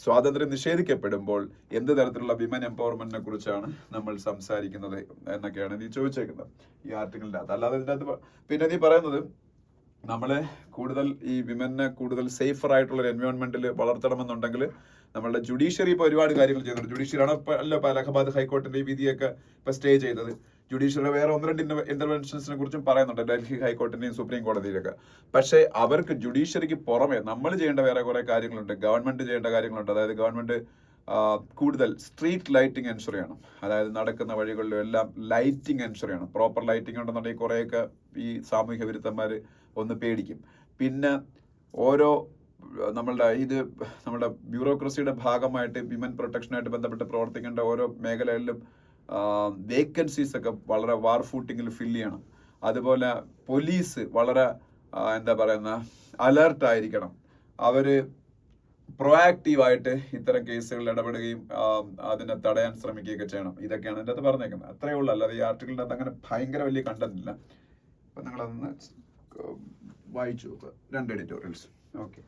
A: സ്വാതന്ത്ര്യം നിഷേധിക്കപ്പെടുമ്പോൾ എന്ത് തരത്തിലുള്ള വിമൻ എംപവർമെന്റിനെ കുറിച്ചാണ് നമ്മൾ സംസാരിക്കുന്നത് എന്നൊക്കെയാണ് നീ ചോദിച്ചേക്കുന്നത് ഈ ആർട്ടിക്കിളിൻ്റെ അകത്ത്. അല്ലാതെ ഇതിൻ്റെ അകത്ത് പിന്നെ നീ പറയുന്നത് നമ്മളെ കൂടുതൽ ഈ വിമനെ കൂടുതൽ സേഫർ ആയിട്ടുള്ള ഒരു എൻവയോൺമെന്റിൽ വളർത്തണമെന്നുണ്ടെങ്കിൽ നമ്മളുടെ ജുഡീഷ്യറി ഇപ്പോൾ ഒരുപാട് കാര്യങ്ങൾ ചെയ്യുന്നുണ്ട്. ജുഡീഷ്യറിയാണ് ഇപ്പോൾ അലഹബാദ് ഹൈക്കോർട്ടിന്റെ ഈ വിധിയൊക്കെ ഇപ്പൊ സ്റ്റേ ചെയ്തത്. ജുഡീഷ്യറി വേറെ 1-2 ഇന്റർവെൻഷൻസിനെ കുറിച്ചും പറയുന്നുണ്ട്, ഡൽഹി ഹൈക്കോർട്ടിന്റെയും സുപ്രീം കോടതിയിലൊക്കെ. പക്ഷേ അവർക്ക് ജുഡീഷ്യറിക്ക് പുറമെ നമ്മൾ ചെയ്യേണ്ട വേറെ കുറെ കാര്യങ്ങളുണ്ട്, ഗവൺമെന്റ് ചെയ്യേണ്ട കാര്യങ്ങളുണ്ട്. അതായത് ഗവൺമെന്റ് കൂടുതൽ സ്ട്രീറ്റ് ലൈറ്റിംഗ് എൻഷുർ ചെയ്യണം. അതായത് നടക്കുന്ന വഴികളിലും എല്ലാം ലൈറ്റിംഗ് എൻഷുർ ചെയ്യണം. പ്രോപ്പർ ലൈറ്റിംഗ് ഉണ്ടെന്നുണ്ടെങ്കിൽ കുറേയൊക്കെ ഈ സാമൂഹ്യ വിരുദ്ധന്മാർ ഒന്ന് പേടിക്കും. പിന്നെ ഓരോ നമ്മുടെ ബ്യൂറോക്രസിയുടെ ഭാഗമായിട്ട് വിമൻ പ്രൊട്ടക്ഷനായിട്ട് ബന്ധപ്പെട്ട് പ്രവർത്തിക്കേണ്ട ഓരോ മേഖലകളിലും വേക്കൻസീസ് ഒക്കെ വളരെ വാർ ഫൂട്ടിങ്ങിൽ ഫില്ല് ചെയ്യണം. അതുപോലെ പോലീസ് വളരെ അലേർട്ടായിരിക്കണം. അവര് പ്രൊആക്റ്റീവായിട്ട് ഇത്തരം കേസുകളിൽ ഇടപെടുകയും അതിനെ തടയാൻ ശ്രമിക്കുകയൊക്കെ ചെയ്യണം. ഇതൊക്കെയാണ് എൻ്റെ അത് പറഞ്ഞേക്കുന്നത്. അത്രയേ ഉള്ളൂ. അല്ലാതെ ഈ ആർട്ടിക്കിളിൻ്റെ അത് അങ്ങനെ ഭയങ്കര വലിയ കണ്ടന്റ് ഇല്ല. അപ്പം നിങ്ങളതൊന്ന് വായിച്ചു നോക്കുക, 2 എഡിറ്റോറിയൽസ്. ഓക്കെ.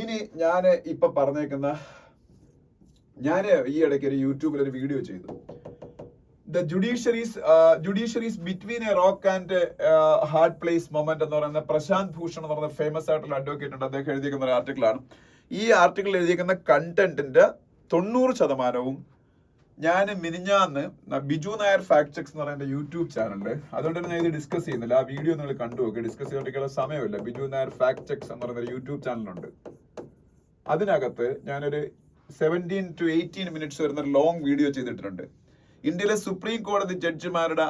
A: ഇനി ഞാൻ ഇപ്പൊ പറഞ്ഞേക്കുന്ന, ഞാൻ ഈ ഇടയ്ക്ക് ഒരു യൂട്യൂബിൽ ഒരു വീഡിയോ ചെയ്തു. The judiciary's between a rock and hard place moment എന്ന് പറയുന്ന പ്രശാന്ത് ഭൂഷൺ എന്ന് പറയുന്ന ഫേമസ് ആയിട്ടുള്ള അഡ്വക്കേറ്റ് ഉണ്ട്. അദ്ദേഹം എഴുതിയിരിക്കുന്ന ഒരു ആർട്ടിക്കിളാണ്. ഈ ആർട്ടിക്കിൾ എഴുതിയിരിക്കുന്ന കണ്ടന്റിന്റെ 90% ഞാൻ മിനിഞ്ഞാന്ന് ബിജു നായർ ഫാക്ട് ചെക്സ് എന്ന് പറയുന്ന യൂട്യൂബ് ചാനലില്, അതുകൊണ്ട് തന്നെ ഞാൻ ഇത് ഡിസ്കസ് ചെയ്യുന്നില്ല. ആ വീഡിയോ നിങ്ങൾ കണ്ടുപോകുക. ഡിസ്കസ് ചെയ്തോണ്ടിരിക്കുന്ന സമയമില്ല. ബിജു നായർ ഫാക്ട് ചെക്സ് എന്ന് പറയുന്ന യൂട്യൂബ് ചാനലുണ്ട്. അതിനകത്ത് ഞാനൊരു 17 to 18 മിനിറ്റ്സ് വരുന്ന ഒരു ലോങ് വീഡിയോ ചെയ്തിട്ടുണ്ട്. ഇന്ത്യയിലെ സുപ്രീം കോടതി ജഡ്ജിമാരുടെ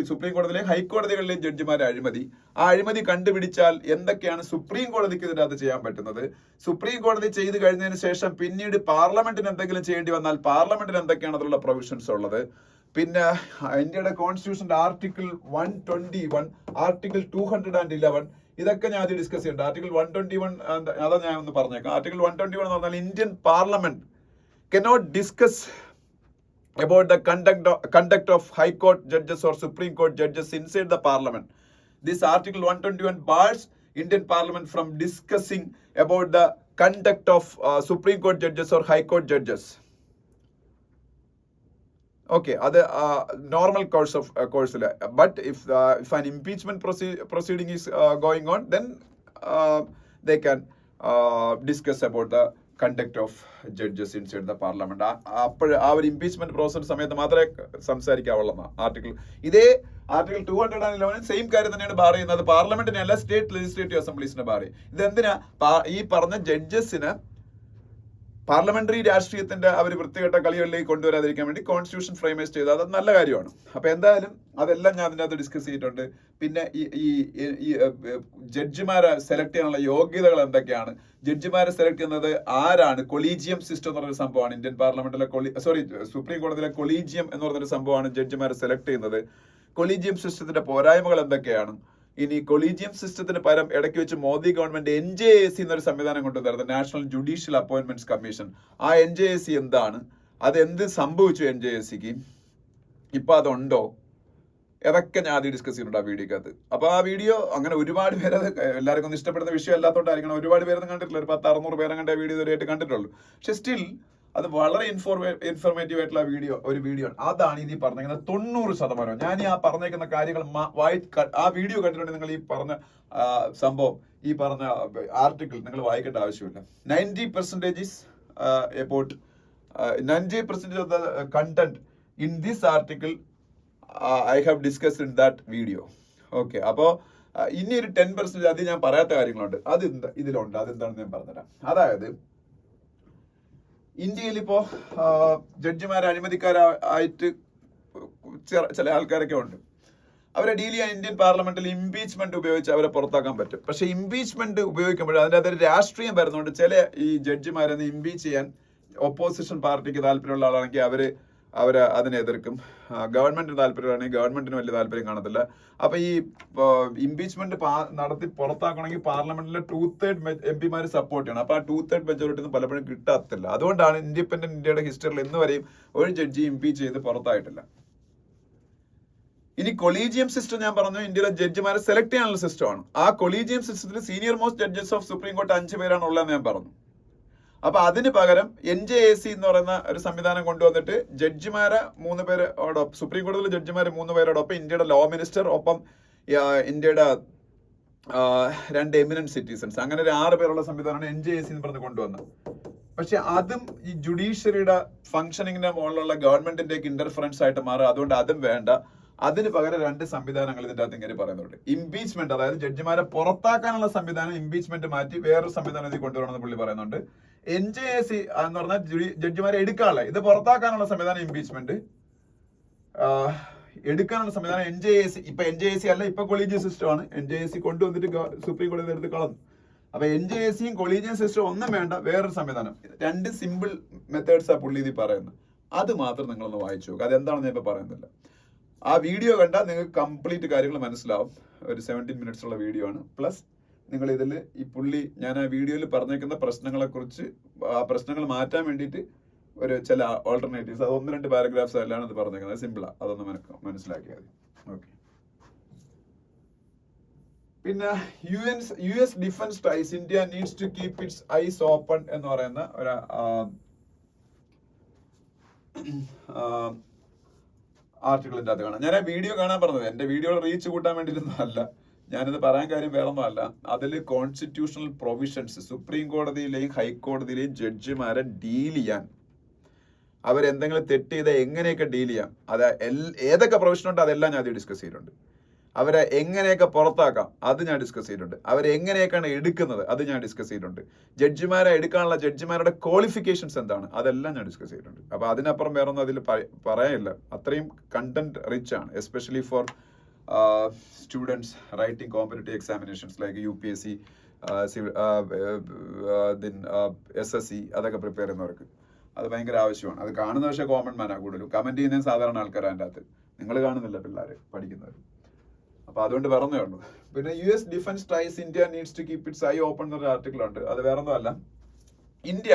A: സുപ്രീം കോടതിയിലെ ഹൈക്കോടതികളിലെ ജഡ്ജിമാരുടെ ആ അഴിമതി കണ്ടുപിടിച്ചാൽ എന്തൊക്കെയാണ് സുപ്രീം കോടതിക്ക് ഇതിനകത്ത് ചെയ്യാൻ പറ്റുന്നത്, സുപ്രീം കോടതി ചെയ്തു കഴിഞ്ഞതിന് ശേഷം പിന്നീട് പാർലമെന്റിന് എന്തെങ്കിലും ചെയ്യേണ്ടി വന്നാൽ പാർലമെന്റിന് എന്തൊക്കെയാണ് അതിലുള്ള പ്രൊവിഷൻസ് ഉള്ളത്, പിന്നെ ഇന്ത്യയുടെ കോൺസ്റ്റിറ്റ്യൂഷന്റെ ആർട്ടിക്കിൾ 121, ആർട്ടിക്കിൾ 211, ഇതൊക്കെ ഞാൻ ആദ്യം ഡിസ്കസ് ചെയ്യുന്നുണ്ട്. ആർട്ടിക്കിൾ 121 അതാ ഞാൻ ഒന്ന് പറഞ്ഞേക്കാം. ആർട്ടിക്കിൾ 121 എന്ന് പറഞ്ഞാൽ Indian parliament cannot discuss about the conduct of High Court judges or Supreme Court judges inside the Parliament. This Article 121 bars Indian Parliament from discussing about the conduct of Supreme Court judges or High Court judges. Okay, other normal course. But if an impeachment proceeding is going on, then they can discuss about the conduct of judges inside the parliament. അപ്പോൾ ആ ഒരു impeachment process സമയത്ത് മാത്രമേ സംസാരിക്കാവുള്ളൂ. ഇതേ article 211 same കാര്യം തന്നെയാണ് bar ചെയ്യുന്നത്. പാർലമെന്റിനെ അല്ല, സ്റ്റേറ്റ് ലെജിസ്ലേറ്റീവ് അസംബ്ലീസിനെ ബാർ ചെയ്യും. ഇതെന്തിനാ? ഈ പറഞ്ഞ ജഡ്ജസിന് പാർലമെന്ററി രാഷ്ട്രീയത്തിന്റെ അവർ വൃത്തികെട്ട കളികളിലേക്ക് കൊണ്ടുവരാതിരിക്കാൻ വേണ്ടി കോൺസ്റ്റിറ്റ്യൂഷൻ ഫ്രെയിമേഴ്സ് ചെയ്ത് അത് നല്ല കാര്യമാണ്. അപ്പൊ എന്തായാലും അതെല്ലാം ഞാൻ അതിനകത്ത് ഡിസ്കസ് ചെയ്തിട്ടുണ്ട്. പിന്നെ ഈ ജഡ്ജിമാരെ സെലക്ട് ചെയ്യാനുള്ള യോഗ്യതകൾ എന്തൊക്കെയാണ്, ജഡ്ജിമാരെ സെലക്ട് ചെയ്യുന്നത് ആരാണ്, കൊളീജിയം സിസ്റ്റം എന്ന് പറഞ്ഞൊരു സംഭവമാണ് ഇന്ത്യൻ പാർലമെന്റിലെ സുപ്രീം കോടതിയിലെ കൊളീജിയം എന്ന് പറഞ്ഞൊരു സംഭവമാണ് ജഡ്ജിമാരെ സെലക്ട് ചെയ്യുന്നത്. കൊളീജിയം സിസ്റ്റത്തിന്റെ പോരായ്മകൾ എന്തൊക്കെയാണ്, ഇനി കൊളീജിയം സിസ്റ്റത്തിന് പകരം ഇടയ്ക്ക് വെച്ച് മോദി ഗവൺമെന്റ് NJAC എന്നൊരു സംവിധാനം കൊണ്ടുവന്നത്, നാഷണൽ ജുഡീഷ്യൽ അപ്പോയിന്റ്മെന്റ്സ് കമ്മീഷൻ. ആ NJAC എന്താണ്, അത് എന്ത് സംഭവിച്ചു NJACക്ക്, ഇപ്പൊ അതുണ്ടോ, അതൊക്കെ ഞാൻ ആദ്യം ഡിസ്കസ് ചെയ്യുന്നുണ്ട് ആ വീഡിയോക്കകത്ത്. അപ്പൊ ആ വീഡിയോ അങ്ങനെ ഒരുപാട് പേര് അത് എല്ലാവർക്കും ഒന്നും ഇഷ്ടപ്പെടുന്ന വിഷയം അല്ലാത്തോണ്ടായിരിക്കണം ഒരുപാട് പേരൊന്നും കണ്ടിട്ടില്ല. ഒരു 1000-600 പേരെ കണ്ട വീഡിയോ ഇതുവരെയായിട്ട് കണ്ടിട്ടുള്ളൂ. പക്ഷെ സ്റ്റിൽ അത് വളരെ ഇൻഫോർമേറ്റീവ് ആയിട്ടുള്ള ഒരു വീഡിയോ ആണ്. അതാണ് ഇനി പറഞ്ഞിരിക്കുന്നത് 90%. ഞാൻ ഈ ആ പറഞ്ഞേക്കുന്ന കാര്യങ്ങൾ ആ വീഡിയോ കണ്ടിട്ടുണ്ടെങ്കിൽ നിങ്ങൾ ഈ പറഞ്ഞ സംഭവം, ഈ പറഞ്ഞ ആർട്ടിക്കിൾ നിങ്ങൾ വായിക്കേണ്ട ആവശ്യമില്ല. 90% is about 90% of the content in this article I have discussed in that video. Okay, അപ്പോൾ ഇനി ഒരു 10% അത് ഞാൻ പറയാത്ത കാര്യങ്ങളുണ്ട്, അത് ഇതിലുണ്ട്. അതെന്താണെന്ന് ഞാൻ പറഞ്ഞുതരാം. അതായത് ഇന്ത്യയിൽ ഇപ്പോ ജഡ്ജിമാരെ അഴിമതിക്കാരായിട്ട് ചില ആൾക്കാരൊക്കെ ഉണ്ട്. അവരെ ഡീൽ ചെയ്യാൻ ഇന്ത്യൻ പാർലമെന്റിൽ ഇംപീച്ച്മെന്റ് ഉപയോഗിച്ച് അവരെ പുറത്താക്കാൻ പറ്റും. പക്ഷെ ഇംപീച്ച്മെന്റ് ഉപയോഗിക്കുമ്പോൾ അതിൻ്റെ അതൊരു രാഷ്ട്രീയം വരുന്നുണ്ട്. ചില ഈ ജഡ്ജിമാരെ ഇംപീച്ച് ചെയ്യാൻ ഓപ്പോസിഷൻ പാർട്ടിക്ക് താല്പര്യമുള്ള ആളാണെങ്കിൽ അവര് അതിനെ എതിർക്കും. ഗവൺമെന്റിന് താല്പര്യമാണെങ്കിൽ ഗവൺമെന്റിന് വലിയ താല്പര്യം കാണത്തില്ല. അപ്പൊ ഈ ഇംപീച്ച്മെന്റ് നടത്തി പുറത്താക്കണമെങ്കിൽ പാർലമെന്റിലെ 2/3 MP സപ്പോർട്ട് ചെയ്യണം. അപ്പൊ ആ 2/3 മെജോറിറ്റി ഒന്നും പലപ്പോഴും കിട്ടാത്തില്ല. അതുകൊണ്ടാണ് ഇൻഡിപെൻഡന്റ് ഇന്ത്യയുടെ ഹിസ്റ്ററിയിൽ ഇന്ന് വരെയും ഒരു ജഡ്ജി ഇംപീച്ച് ചെയ്ത് പുറത്തായിട്ടില്ല. ഇനി കൊളീജിയം സിസ്റ്റം ഞാൻ പറഞ്ഞു, ഇന്ത്യയിലെ ജഡ്ജിമാരെ സെലക്ട് ചെയ്യാനുള്ള സിസ്റ്റമാണ്. ആ കൊളീജിയം സിസ്റ്റത്തിൽ senior most judges of supreme court 5 പേരാണ് ഉള്ളതെന്ന് ഞാൻ പറഞ്ഞു. അപ്പൊ അതിന് പകരം NJAC എന്ന് പറയുന്ന ഒരു സംവിധാനം കൊണ്ടുവന്നിട്ട് ജഡ്ജിമാരെ 3 പേരോടൊപ്പം, സുപ്രീം കോടതിയിലെ ജഡ്ജിമാരെ 3 പേരോടൊപ്പം ഇന്ത്യയുടെ ലോ മിനിസ്റ്റർ, ഒപ്പം ഇന്ത്യയുടെ 2 എമിനന്റ് സിറ്റിസൺസ്, അങ്ങനെ ഒരു 6 പേരുള്ള സംവിധാനമാണ് NJAC എന്ന് പറഞ്ഞ് കൊണ്ടുവന്നത്. പക്ഷെ അതും ഈ ജുഡീഷ്യറിയുടെ ഫംഗ്ഷനിങ്ങിന്റെ മുകളിലുള്ള ഗവൺമെന്റിന്റെ ഇന്റർഫറൻസ് ആയിട്ട് മാറുക. അതുകൊണ്ട് അതും വേണ്ട. അതിന് പകരം 2 സംവിധാനങ്ങൾ ഇതിന്റെ അകത്ത് ഇങ്ങനെ പറയുന്നുണ്ട്. ഇംപീച്ച്മെന്റ്, അതായത് ജഡ്ജിമാരെ പുറത്താക്കാനുള്ള സംവിധാനം ഇംപീച്ച്മെന്റ് മാറ്റി വേറൊരു സംവിധാനം ഇതിൽ കൊണ്ടുവരണമെന്ന് പുള്ളി പറയുന്നുണ്ട്. NJAC എന്ന് പറഞ്ഞാൽ ജഡ്ജിമാരെ എടുക്കാനുള്ള, ഇത് പുറത്താക്കാനുള്ള സംവിധാനം ഇംപീച്ച്മെന്റ്, എടുക്കാനുള്ള സംവിധാനം NJAC. ഇപ്പൊ NJAC അല്ല, ഇപ്പൊ കൊളീജിയം സിസ്റ്റമാണ്. NJAC കൊണ്ടുവന്നിട്ട് സുപ്രീം കോടതി എടുത്ത് കളഞ്ഞു. അപ്പൊ NJACയും കൊളീജിയം സിസ്റ്റം ഒന്നും വേണ്ട, വേറൊരു സംവിധാനം. 2 സിമ്പിൾ മെത്തേഡ്സ് ആ പുള്ളി ഇതിൽ പറയുന്നത്. അത് മാത്രം നിങ്ങളൊന്ന് വായിച്ചു നോക്കുക. അതെന്താണെന്ന് ഞാൻ ഇപ്പൊ പറയുന്നില്ല. ആ വീഡിയോ കണ്ടാൽ നിങ്ങൾക്ക് കംപ്ലീറ്റ് കാര്യങ്ങൾ മനസ്സിലാവും. ഒരു 17 മിനിറ്റ്സ് ഉള്ള വീഡിയോ ആണ്. പ്ലസ് നിങ്ങൾ ഇതിൽ ഈ പുള്ളി ഞാൻ ആ വീഡിയോയിൽ പറഞ്ഞേക്കുന്ന പ്രശ്നങ്ങളെ കുറിച്ച്, ആ പ്രശ്നങ്ങൾ മാറ്റാൻ വേണ്ടിയിട്ട് ഒരു ചില ഓൾട്ടർനേറ്റീവ്സ്, അത് 1-2 പാരഗ്രാഫ്സ് അല്ലാണ് ഇത് പറഞ്ഞേക്കുന്നത്. സിമ്പിളാ, അതൊന്ന് മനസ്സിലാക്കിയാൽ മതി. ഓക്കെ. പിന്നെ US defence ties, India needs to keep its eyes open എന്ന് പറയുന്ന ഒരു ആർട്ടിക്കിളിൻ്റെ അത് കാണാം. ഞാൻ ആ വീഡിയോ കാണാൻ പറഞ്ഞത് എൻ്റെ വീഡിയോയുടെ റീച്ച് കൂട്ടാൻ വേണ്ടിയിട്ടൊന്നും അല്ല. ഞാനിത് പറയാൻ കാര്യം വേറൊന്നും അല്ല. അതിൽ കോൺസ്റ്റിറ്റ്യൂഷണൽ പ്രൊവിഷൻസ്, സുപ്രീം കോടതിയിലെയും ഹൈക്കോടതിയിലെയും ജഡ്ജിമാരെ ഡീൽ ചെയ്യാൻ, അവരെന്തെങ്കിലും തെറ്റ് ചെയ്താൽ എങ്ങനെയൊക്കെ ഡീൽ ചെയ്യാം, അത് ഏതൊക്കെ പ്രൊവിഷൻ ഉണ്ട് അതെല്ലാം ഞാൻ അത് ഡിസ്കസ് ചെയ്തിട്ടുണ്ട്. അവരെ എങ്ങനെയൊക്കെ പുറത്താക്കാം അത് ഞാൻ ഡിസ്കസ് ചെയ്തിട്ടുണ്ട്. അവരെ എങ്ങനെയൊക്കെയാണ് എടുക്കുന്നത് അത് ഞാൻ ഡിസ്കസ് ചെയ്തിട്ടുണ്ട്. ജഡ്ജിമാരെ എടുക്കാനുള്ള ജഡ്ജിമാരുടെ ക്വാളിഫിക്കേഷൻസ് എന്താണ് അതെല്ലാം ഞാൻ ഡിസ്കസ് ചെയ്തിട്ടുണ്ട്. അപ്പോൾ അതിനപ്പുറം വേറൊന്നും അതിൽ പറയാനില്ല. അത്രയും കണ്ടന്റ് റിച്ച് ആണ്, especially for students writing competitive examinations like UPSC, SSC അതൊക്കെ പ്രിപ്പയർ ചെയ്യുന്നവർക്ക് അത് ഭയങ്കര ആവശ്യമാണ്. അത് കാണുന്ന പക്ഷേ കോമൺ മാനാണ് കൂടുതലും. കമന്റ് ചെയ്യുന്ന സാധാരണ ആൾക്കാർ അതിൻ്റെ അകത്ത്, നിങ്ങൾ കാണുന്നില്ല പിള്ളേർ പഠിക്കുന്നവർ. അപ്പൊ അതുകൊണ്ട് പറഞ്ഞേ ഉള്ളൂ. പിന്നെ US defence ties, India needs to keep its eye open എന്നൊരു ആർട്ടിക്കിൾ ഉണ്ട്. അത് വേറൊന്നും അല്ല, ഇന്ത്യ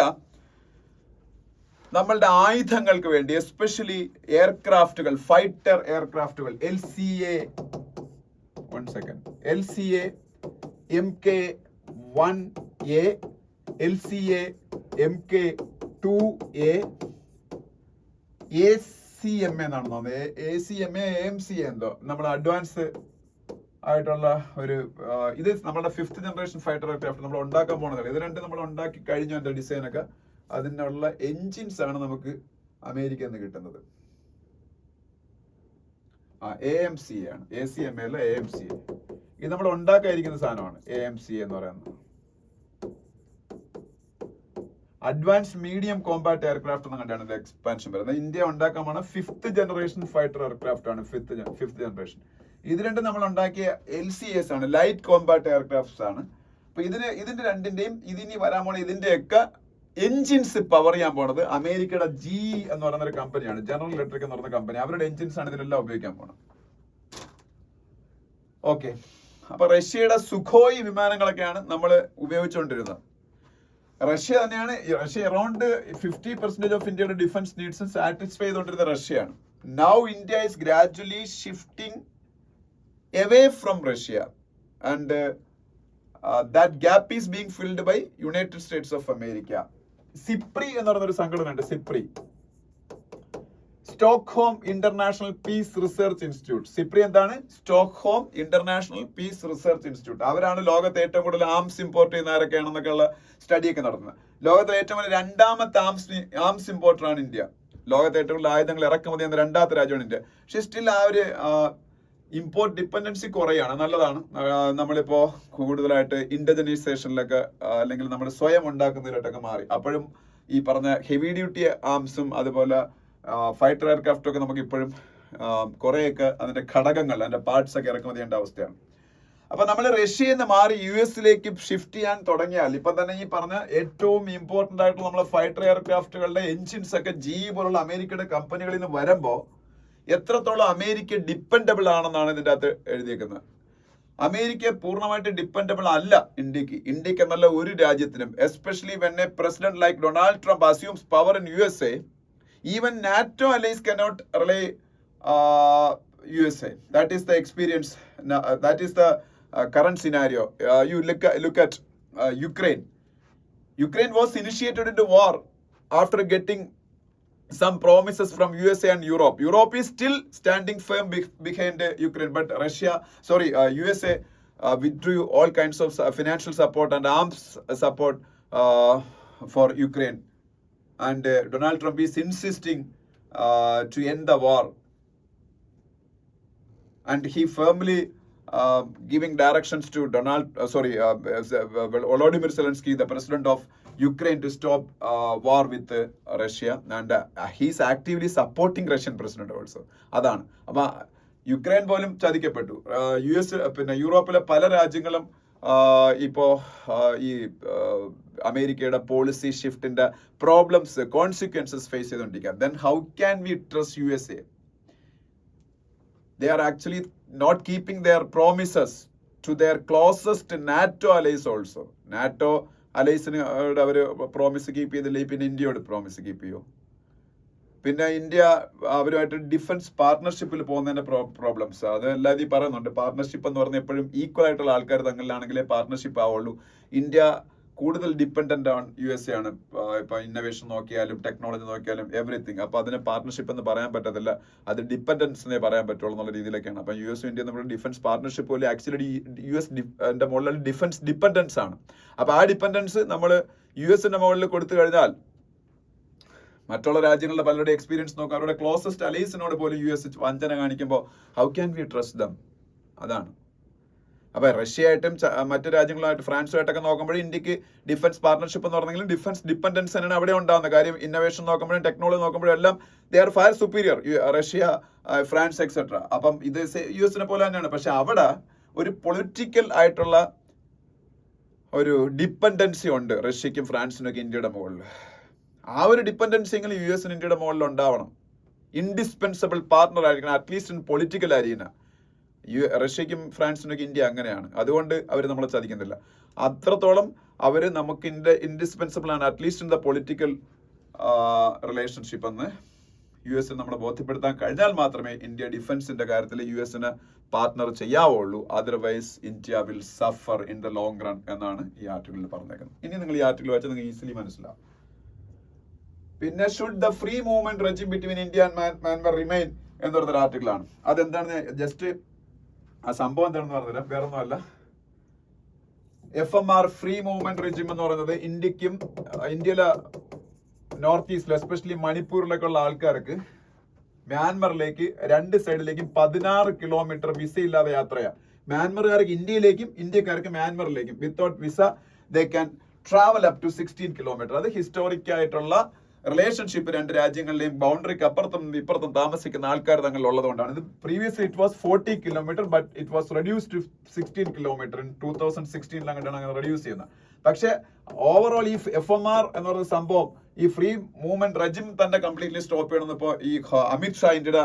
A: നമ്മളുടെ ആയുധങ്ങൾക്ക് വേണ്ടി, എസ്പെഷ്യലി എയർക്രാഫ്റ്റുകൾ, ഫൈറ്റർ എയർക്രാഫ്റ്റുകൾ, LCA Mk-1A, LCA Mk-2A, ACMA എന്നാണ് തോന്നുന്നത്, ACMA AMCA എന്തോ, നമ്മുടെ അഡ്വാൻസ് ആയിട്ടുള്ള ഒരു ഇത് നമ്മുടെ 5th ജനറേഷൻ ഫൈറ്റർ എയർക്രാഫ്റ്റ് നമ്മൾ ഉണ്ടാക്കാൻ പോകുന്നത്. ഇത് 2 നമ്മൾ ഉണ്ടാക്കി കഴിഞ്ഞു. എൻ്റെ ഡിസൈനൊക്കെ അതിനുള്ള എൻജിൻസ് ആണ് നമുക്ക് അമേരിക്കയിൽ നിന്ന് കിട്ടുന്നത്. AMCA ആണ്, ACMA അല്ല AMCA. ഇത് നമ്മൾ ഉണ്ടാക്കാതിരിക്കുന്ന സാധനമാണ് AMCA എന്ന് പറയുന്നത്. അഡ്വാൻസ്ഡ് മീഡിയം കോമ്പാറ്റ് എയർക്രാഫ്റ്റ് എന്ന് കണ്ടാണ് ഇത് എക്സ്പാൻഷൻ വരുന്നത്. ഇന്ത്യ ഉണ്ടാക്കാൻ പോണ 5th ജനറേഷൻ ഫൈറ്റർ എയർക്രാഫ്റ്റ് ആണ്. Fifth generation. ഇത് രണ്ടും നമ്മൾ ഉണ്ടാക്കിയ LCAs ആണ്, ലൈറ്റ് കോമ്പാറ്റ് എയർക്രാഫ്റ്റ്സ് ആണ്. അപ്പൊ ഇതിന്റെ രണ്ടിന്റെയും ഇതിനി വരാൻ പോണ ഇതിന്റെയൊക്കെ എൻജിൻസ് പവർ ചെയ്യാൻ പോണത് അമേരിക്കയുടെ GE എന്ന് പറയുന്ന ഒരു കമ്പനിയാണ്, ജനറൽ ഇലക്ട്രിക് എന്ന് പറയുന്ന കമ്പനി. അവരുടെ എൻജിൻസ് ആണ് ഇതിലെല്ലാം ഉപയോഗിക്കാൻ പോണത്. ഓക്കെ, അപ്പൊ റഷ്യയുടെ സുഖോയ് വിമാനങ്ങളൊക്കെയാണ് നമ്മൾ ഉപയോഗിച്ചുകൊണ്ടിരുന്നത്. റഷ്യ തന്നെയാണ്, റഷ്യ അറൌണ്ട് 50% ഓഫ് ഇന്ത്യയുടെ ഡിഫൻസ് നീഡ്സും സാറ്റിസ്ഫൈ ചെയ്തുകൊണ്ടിരുന്ന റഷ്യയാണ്. Now India is gradually shifting away from Russia, and that gap is being filled by United States of America. SIPRI എന്ന് പറയുന്ന ഒരു സംഘടന ഉണ്ട്, SIPRI, Stockholm International Peace Research Institute. SIPRI എന്താണ്? Stockholm International Peace Research Institute. അവരാണ് ലോകത്തെ ഏറ്റവും കൂടുതൽ ആംസ് ഇമ്പോർട്ട് ചെയ്യുന്ന ആരൊക്കെയാണെന്നൊക്കെയുള്ള സ്റ്റഡിയൊക്കെ നടത്തുന്നത്. ലോകത്തിലെ ഏറ്റവും വലിയ രണ്ടാമത്തെ ആംസ് ഇമ്പോർട്ടറാണ് ഇന്ത്യ. ലോകത്തെ ഏറ്റവും കൂടുതൽ ആയുധങ്ങൾ ഇറക്കുമതി ചെയ്യുന്ന രണ്ടാമത്തെ രാജ്യമാണ് ഇന്ത്യ. പക്ഷെ സ്റ്റിൽ ആ ഒരു ഇമ്പോർട്ട് ഡിപ്പെൻഡൻസി കുറയാണ്. നല്ലതാണ്. നമ്മളിപ്പോ കൂടുതലായിട്ട് ഇൻഡജനൈസേഷനിലൊക്കെ അല്ലെങ്കിൽ നമ്മൾ സ്വയം ഉണ്ടാക്കുന്നതിലോട്ടൊക്കെ മാറി. അപ്പോഴും ഈ പറഞ്ഞ ഹെവി ഡ്യൂട്ടി ആംസും അതുപോലെ ഫൈറ്റർ എയർക്രാഫ്റ്റും ഒക്കെ നമുക്ക് ഇപ്പോഴും കുറേയൊക്കെ അതിന്റെ ഘടകങ്ങൾ, അതിന്റെ പാർട്സ് ഒക്കെ ഇറക്കുമതി ചെയ്യേണ്ട അവസ്ഥയാണ്. അപ്പൊ നമ്മൾ റഷ്യയിൽ നിന്ന് മാറി US-ലേക്ക് ഷിഫ്റ്റ് ചെയ്യാൻ തുടങ്ങിയാൽ ഇപ്പൊ തന്നെ ഈ പറഞ്ഞ ഏറ്റവും ഇമ്പോർട്ടന്റ് ആയിട്ടുള്ള നമ്മളെ ഫൈറ്റർ എയർക്രാഫ്റ്റുകളുടെ എൻജിൻസ് ഒക്കെ GE പോലുള്ള അമേരിക്കയുടെ കമ്പനികളിൽ നിന്ന് വരുമ്പോ എത്രത്തോളം അമേരിക്ക ഡിപ്പെൻഡബിൾ ആണെന്നാണ് ഇതിന്റെ അകത്ത് എഴുതിയേക്കുന്നത്. അമേരിക്ക പൂർണ്ണമായിട്ട് ഡിപ്പെൻഡബിൾ അല്ല ഇന്ത്യക്ക് എന്നല്ല ഒരു രാജ്യത്തിനും. Especially when A president like Donald Trump assumes power in USA, even NATO allies cannot rely USA. That is the experience. That is the current scenario. You look at Ukraine. Ukraine was initiated into war after getting some promises from USA and Europe. Europe is still standing firm behind Ukraine, but USA withdrew all kinds of financial support and arms support for Ukraine. And Donald Trump is insisting to end the war. And he firmly giving directions to Volodymyr Zelensky, the president of Ukraine, to stop war with Russia, and he's actively supporting Russian president also. അതാണ്. അപ്പൊ Ukraine പോലും ചതിക്കപ്പെട്ടു. പിന്നെ യൂറോപ്പിലെ പല രാജ്യങ്ങളും ഇപ്പോ ഈ അമേരിക്കയുടെ പോളിസി ഷിഫ്റ്റിന്റെ പ്രോബ്ലംസ്, കോൺസിക്വൻസസ് ഫേസ് ചെയ്തുകൊണ്ടിരിക്കുക. Then how can we trust USA? They are actually not keeping their promises to their closest NATO allies also. NATO അലൈസിന് അവര് പ്രോമിസ് കീപ്പ് ചെയ്തില്ലേ, പിന്നെ ഇന്ത്യയോട് പ്രോമിസ് കീപ്പ് ചെയ്യോ? പിന്നെ ഇന്ത്യ അവരുമായിട്ട് ഡിഫൻസ് പാർട്ണർഷിപ്പിൽ പോകുന്നതിന്റെ പ്രോബ്ലംസ് അത് എല്ലാവരും പറയുന്നുണ്ട്. പാർട്ണർഷിപ്പ് എന്ന് പറഞ്ഞാൽ എപ്പോഴും ഈക്വൽ ആയിട്ടുള്ള ആൾക്കാർ തങ്ങളിലാണെങ്കിലേ പാർട്ണർഷിപ്പ് ആവുള്ളൂ. ഇന്ത്യ കൂടുതൽ ഡിപ്പെൻഡന്റ് ആണ് USA ആണ്. ഇപ്പൊ ഇന്നോവേഷൻ നോക്കിയാലും ടെക്നോളജി നോക്കിയാലും എവറിത്തിങ്. അപ്പൊ അതിന് പാർട്ണർഷിപ്പ് എന്ന് പറയാൻ പറ്റത്തില്ല, അത് ഡിപ്പെൻഡൻസിനെ പറയാൻ പറ്റുള്ളൂ എന്നുള്ള രീതിയിലൊക്കെയാണ്. അപ്പൊ US ഇന്ത്യ നമ്മുടെ ഡിഫൻസ് പാർട്ണർഷിപ്പ് പോലെ ആക്ച്വലി US മുകളിൽ ഡിഫൻസ് ഡിപ്പെൻഡൻസ് ആണ്. അപ്പൊ ആ ഡിപ്പെൻഡൻസ് നമ്മൾ US മുകളിൽ കൊടുത്തു കഴിഞ്ഞാൽ മറ്റുള്ള രാജ്യങ്ങളുടെ പലരുടെ എക്സ്പീരിയൻസ് നോക്കാം. അവരുടെ ക്ലോസസ്റ്റ് അലൈസിനോട് പോലും US വഞ്ചന കാണിക്കുമ്പോൾ how can we trust dum? അതാണ്. അപ്പൊ റഷ്യയായിട്ടും മറ്റു രാജ്യങ്ങളുമായിട്ട് ഫ്രാൻസുമായിട്ടൊക്കെ നോക്കുമ്പോൾ ഇന്ത്യക്ക് ഡിഫൻസ് പാർട്ണർഷിപ്പ് എന്ന് പറഞ്ഞെങ്കിലും ഡിഫൻസ് ഡിപ്പെൻഡൻസ് തന്നെയാണ് അവിടെ ഉണ്ടാകുന്ന കാര്യം. ഇന്നോവേഷൻ നോക്കുമ്പോഴും ടെക്നോളജി നോക്കുമ്പോഴും എല്ലാം they are far superior, Russia, France etcetera. അപ്പം ഇത് US പോലെ തന്നെയാണ്. പക്ഷെ അവിടെ ഒരു പൊളിറ്റിക്കൽ ആയിട്ടുള്ള ഒരു ഡിപ്പെൻഡൻസി ഉണ്ട് റഷ്യക്കും ഫ്രാൻസിനും ഒക്കെ ഇന്ത്യയുടെ മുകളിൽ. ആ ഒരു ഡിപ്പെൻഡൻസി എങ്കിലും US ഇന്ത്യയുടെ മുകളിൽ ഉണ്ടാവണം. ഇൻഡിസ്പെൻസിബിൾ പാർട്ണർ ആയിരിക്കണം, അറ്റ്ലീസ്റ്റ് ഇൻ പൊളിറ്റിക്കൽ അരീന. റഷ്യക്കും ഫ്രാൻസിനൊക്കെ ഇന്ത്യ അങ്ങനെയാണ്. അതുകൊണ്ട് അവർ നമ്മളെ ചതിക്കുന്നില്ല. അത്രത്തോളം അവർ നമുക്ക് ഇൻഡിസ്പെൻസിബിൾ ആണ്, at least in the political relationship എന്ന് US നമ്മളെ ബോധ്യപ്പെടുത്താൻ കഴിഞ്ഞാൽ മാത്രമേ ഇന്ത്യ ഡിഫൻസിന്റെ കാര്യത്തിൽ US പാർട്ണർ ചെയ്യാവുള്ളൂ. Otherwise India will suffer in the long run എന്നാണ് ഈ ആർട്ടിക്കിളിൽ പറഞ്ഞേക്കുന്നത്. ഇനി നിങ്ങൾ ഈ ആർട്ടിക്കിൾ വായിച്ചാൽ നിങ്ങൾക്ക് ഈസിലി മനസ്സിലാവും. പിന്നെ should the free movement regime between India and Myanmar remain എന്ന് പറഞ്ഞൊരു ആർട്ടിക്കിളാണ്. അതെന്താണ് ജസ്റ്റ് ആ സംഭവം എന്താണെന്ന് പറഞ്ഞുതരാം. വേറൊന്നുമല്ല, FMR ഫ്രീ മൂവ്മെന്റ് റെജിം എന്ന് പറയുന്നത് ഇന്ത്യയിലെ നോർത്ത് ഈസ്റ്റിൽ എസ്പെഷ്യലി മണിപ്പൂരിലൊക്കെ ഉള്ള ആൾക്കാർക്ക് മ്യാൻമറിലേക്ക് രണ്ട് സൈഡിലേക്കും 16 കിലോമീറ്റർ വിസ ഇല്ലാതെ യാത്രയാണ്. മ്യാൻമറുകാർക്ക് ഇന്ത്യയിലേക്കും ഇന്ത്യക്കാർക്ക് മ്യാൻമറിലേക്കും without visa they can travel up to 16 kilometre. അത് ഹിസ്റ്റോറിക് ആയിട്ടുള്ള റിലേഷൻഷിപ്പ് രണ്ട് രാജ്യങ്ങളുടെയും ബൗണ്ടറിക്ക് അപ്പുറത്തും ഇപ്പുറത്തും താമസിക്കുന്ന ആൾക്കാർ തങ്ങളിൽ ഉള്ളതുകൊണ്ടാണ്. ഇത് previously it was 40 kilometre, but it was reduce to 16 kilometre. 2016 അങ്ങോട്ടാണ് അങ്ങനെ റെഡ്യൂസ് ചെയ്യുന്നത്. പക്ഷേ ഓവറോൾ ഈ FMR എന്ന് പറയുന്ന സംഭവം, ഈ ഫ്രീ മൂവ്മെന്റ് റെജിം തന്നെ കംപ്ലീറ്റ്ലി സ്റ്റോപ്പ് ചെയ്യണമെന്നിപ്പോ ഈ അമിത് ഷാ, ഇന്ത്യയുടെ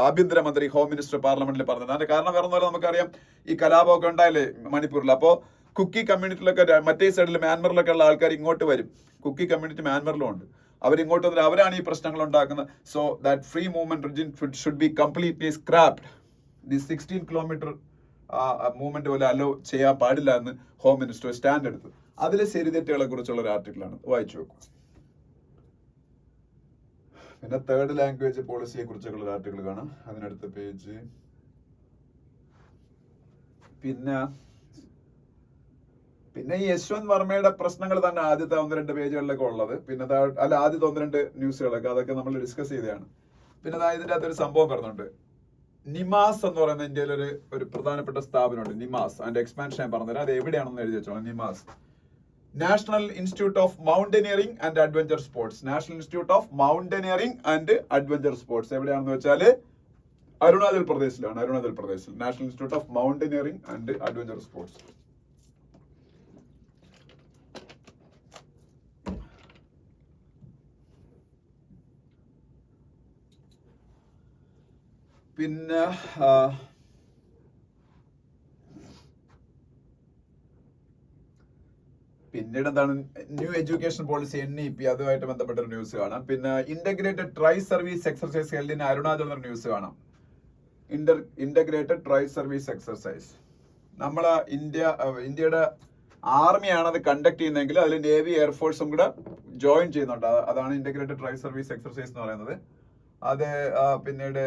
A: ആഭ്യന്തരമന്ത്രി, ഹോം മിനിസ്റ്റർ പാർലമെന്റിൽ പറഞ്ഞത്. അതിന്റെ കാരണം വേറെ ഒന്നുമല്ല, നമുക്കറിയാം ഈ കലാപമൊക്കെ ഉണ്ടായില്ലേ മണിപ്പൂരിൽ. അപ്പോ കുക്കി കമ്മ്യൂണിറ്റിയിലൊക്കെ മറ്റേ സൈഡിൽ മ്യാൻമറിലൊക്കെ ഉള്ള ആൾക്കാർ ഇങ്ങോട്ട് വരും. കുക്കി കമ്മ്യൂണിറ്റി മ്യാൻമറിലും ഉണ്ട്. അവരിങ്ങോട്ട് വന്നിട്ട് അവരാണ് ഈ പ്രശ്നങ്ങൾ ഉണ്ടാക്കുന്നത്. So that free movement regime should be completely scrapped. The 16 kilometre movement പോലെ അലോ ചെയ്യാൻ പാടില്ല എന്ന് ഹോം മിനിസ്റ്റർ സ്റ്റാൻഡ് എടുത്തു. അതിലെ ശരിതെറ്റുകളെ കുറിച്ചുള്ള ഒരു ആർട്ടിക്കിളാണ്, വായിച്ചു നോക്കും. പിന്നെ തേർഡ് ലാംഗ്വേജ് പോളിസിയെ കുറിച്ചുള്ള ഒരു ആർട്ടിക്കിൾ കാണാം, അതിനടുത്ത പേജ്. പിന്നെ ഈ യശ്വന്ത് വർമ്മയുടെ പ്രശ്നങ്ങൾ തന്നെ ആദ്യത്തെ 1-2 പേജുകളിലൊക്കെ ഉള്ളത്. പിന്നെ ആദ്യത്തെ 1-2 ന്യൂസുകളൊക്കെ അതൊക്കെ നമ്മൾ ഡിസ്കസ് ചെയ്തതാണ്. പിന്നെ ഇതിന്റെ അകത്തൊരു സംഭവം പറഞ്ഞുണ്ട്. നിമാസ് എന്ന് പറയുന്ന ഇന്ത്യയിലൊരു ഒരു പ്രധാനപ്പെട്ട സ്ഥാപനമുണ്ട്, നിമാസ്. അതിന്റെ എക്സ്പാൻഷൻ ഞാൻ പറഞ്ഞുതരാം. അത് എവിടെയാണെന്ന് എഴുതി വെച്ചോളാം. NIMAS, National Institute of Mountaineering and Adventure Sports. National Institute of Mountaineering and Adventure Sports എവിടെയാണെന്ന് വെച്ചാൽ അരുണാചൽ പ്രദേശിലാണ്. അരുണാചൽ പ്രദേശിൽ National Institute of Mountaineering and Adventure Sports. പിന്നെ പിന്നീട് എന്താണ്, ന്യൂ എഡ്യൂക്കേഷൻ പോളിസി NEP, അതുമായിട്ട് ബന്ധപ്പെട്ട ഒരു ന്യൂസ് കാണാം. പിന്നെ integrated try service exercise held in Arunachal എന്നൊരു ന്യൂസ് കാണാം. Integrated try service exercise. നമ്മളെ ഇന്ത്യയുടെ ആർമിയാണ് അത് കണ്ടക്ട് ചെയ്യുന്നതെങ്കിൽ അതിൽ നേവി എയർഫോഴ്സും കൂടെ ജോയിൻ ചെയ്യുന്നുണ്ട്. അതാണ് ഇന്റഗ്രേറ്റഡ് ട്രൈ സർവീസ് എക്സർസൈസ് എന്ന് പറയുന്നത്. അത് പിന്നീട്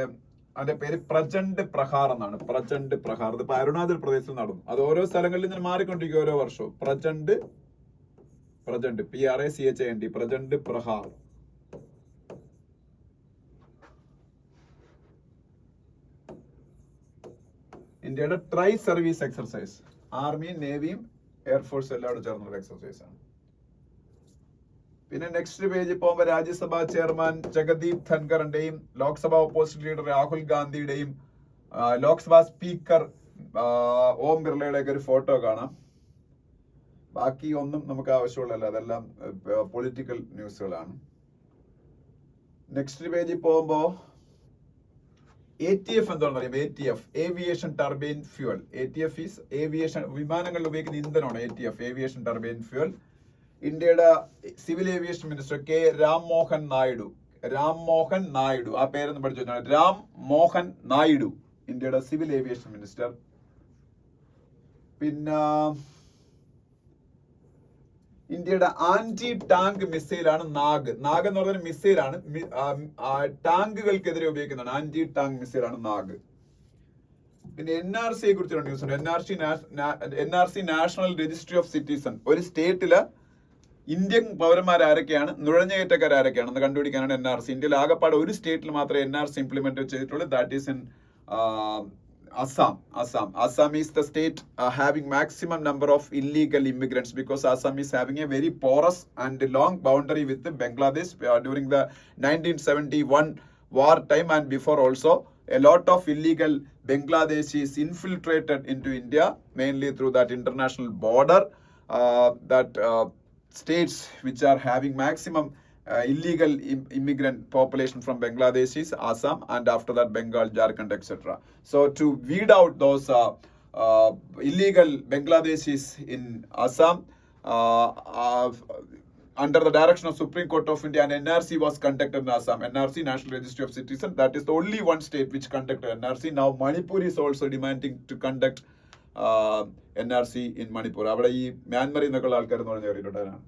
A: അതിന്റെ പേര് പ്രചണ്ഡ് പ്രഹാർ എന്നാണ്. പ്രചണ്ഡ് പ്രഹാർ. ഇതിപ്പോ അരുണാചൽ പ്രദേശിൽ നടന്നു. അത് ഓരോ സ്ഥലങ്ങളിൽ നിന്ന് മാറിക്കൊണ്ടിരിക്കും ഓരോ വർഷവും. പ്രചണ്ഡ് PRACHAND, പ്രചണ്ഡ് പ്രഹാർ. ഇന്ത്യയുടെ ട്രൈ സർവീസ് എക്സർസൈസ്. ആർമിയും നേവിയും എയർഫോഴ്സും എല്ലാവരും ചേർന്നുള്ള എക്സർസൈസ് ആണ്. പിന്നെ നെക്സ്റ്റ് പേജ് പോകുമ്പോൾ രാജ്യസഭാ ചെയർമാൻ ജഗദീപ് ധൻഖറിന്റെയും ലോക്സഭാ ഓപ്പോസിഷൻ ലീഡർ രാഹുൽ ഗാന്ധിയുടെയും ലോക്സഭാ സ്പീക്കർ ഓം ബിർളയുടെ ഒക്കെ ഒരു ഫോട്ടോ കാണാം. ബാക്കി ഒന്നും നമുക്ക് ആവശ്യമുള്ളതല്ല, അതെല്ലാം പൊളിറ്റിക്കൽ ന്യൂസുകളാണ്. നെക്സ്റ്റ് പേജിൽ പോകുമ്പോ ATF എന്താണെന്ന് അറിയാം. ATF, aviation turbine fuel. ATF is aviation, വിമാനങ്ങളിൽ ഉപയോഗിക്കുന്ന ഇന്ധനമാണ് ATF, ഏവിയേഷൻ ടർബൈൻ ഫ്യൂവൽ. ഇന്ത്യയുടെ civil aviation minister Ram Mohan Naidu, ആ പേരൊന്ന് പഠിച്ചു വെച്ചാൽ രാം മോഹൻ നായിഡു, ഇന്ത്യയുടെ സിവിൽ ഏവിയേഷൻ മിനിസ്റ്റർ. പിന്നെ ഇന്ത്യയുടെ ആന്റി ടാങ്ക് മിസൈലാണ് നാഗ്. നാഗ് എന്ന് പറയുന്ന മിസൈലാണ്, ടാങ്കുകൾക്കെതിരെ ഉപയോഗിക്കുന്നതാണ്. ആന്റി ടാങ്ക് മിസൈലാണ് നാഗ്. പിന്നെ NRCയെ കുറിച്ചുള്ള ന്യൂസ് ഉണ്ട്. NRC national registry of citizen. ഒരു സ്റ്റേറ്റില് ഇന്ത്യൻ പൗരന്മാർ ആരൊക്കെയാണ്, നുഴഞ്ഞുകയറ്റക്കാർ ആരൊക്കെയാണെന്ന് കണ്ടുപിടിക്കാനാണ് NRC. ഇന്ത്യയിൽ ആകെപ്പാട് ഒരു സ്റ്റേറ്റിൽ മാത്രമേ NRC ഇംപ്ലിമെന്റ് ചെയ്തിട്ടുള്ളൂ. That is in Assam. Assam is the state having maximum number of illegal immigrants because Assam is having a very porous and long boundary with Bangladesh during the 1971 war time and before also. A lot of illegal Bangladeshis infiltrated into India, mainly through that international border. States which are having maximum illegal immigrant population from Bangladesh is Assam, and after that Bengal, Jharkhand, etc. So to weed out those illegal Bangladeshis in Assam, under the direction of Supreme Court of India, and NRC was conducted in Assam. NRC, National Registry of Citizens, that is the only one state which conducted NRC. Now Manipur is also demanding to conduct NRC in Manipur. അവിടെ ഈ മ്യാൻമറിൽ നിന്നൊക്കെയുള്ള ആൾക്കാർ എന്ന് പറഞ്ഞ കയറിയിട്ടുണ്ടായിരുന്നു.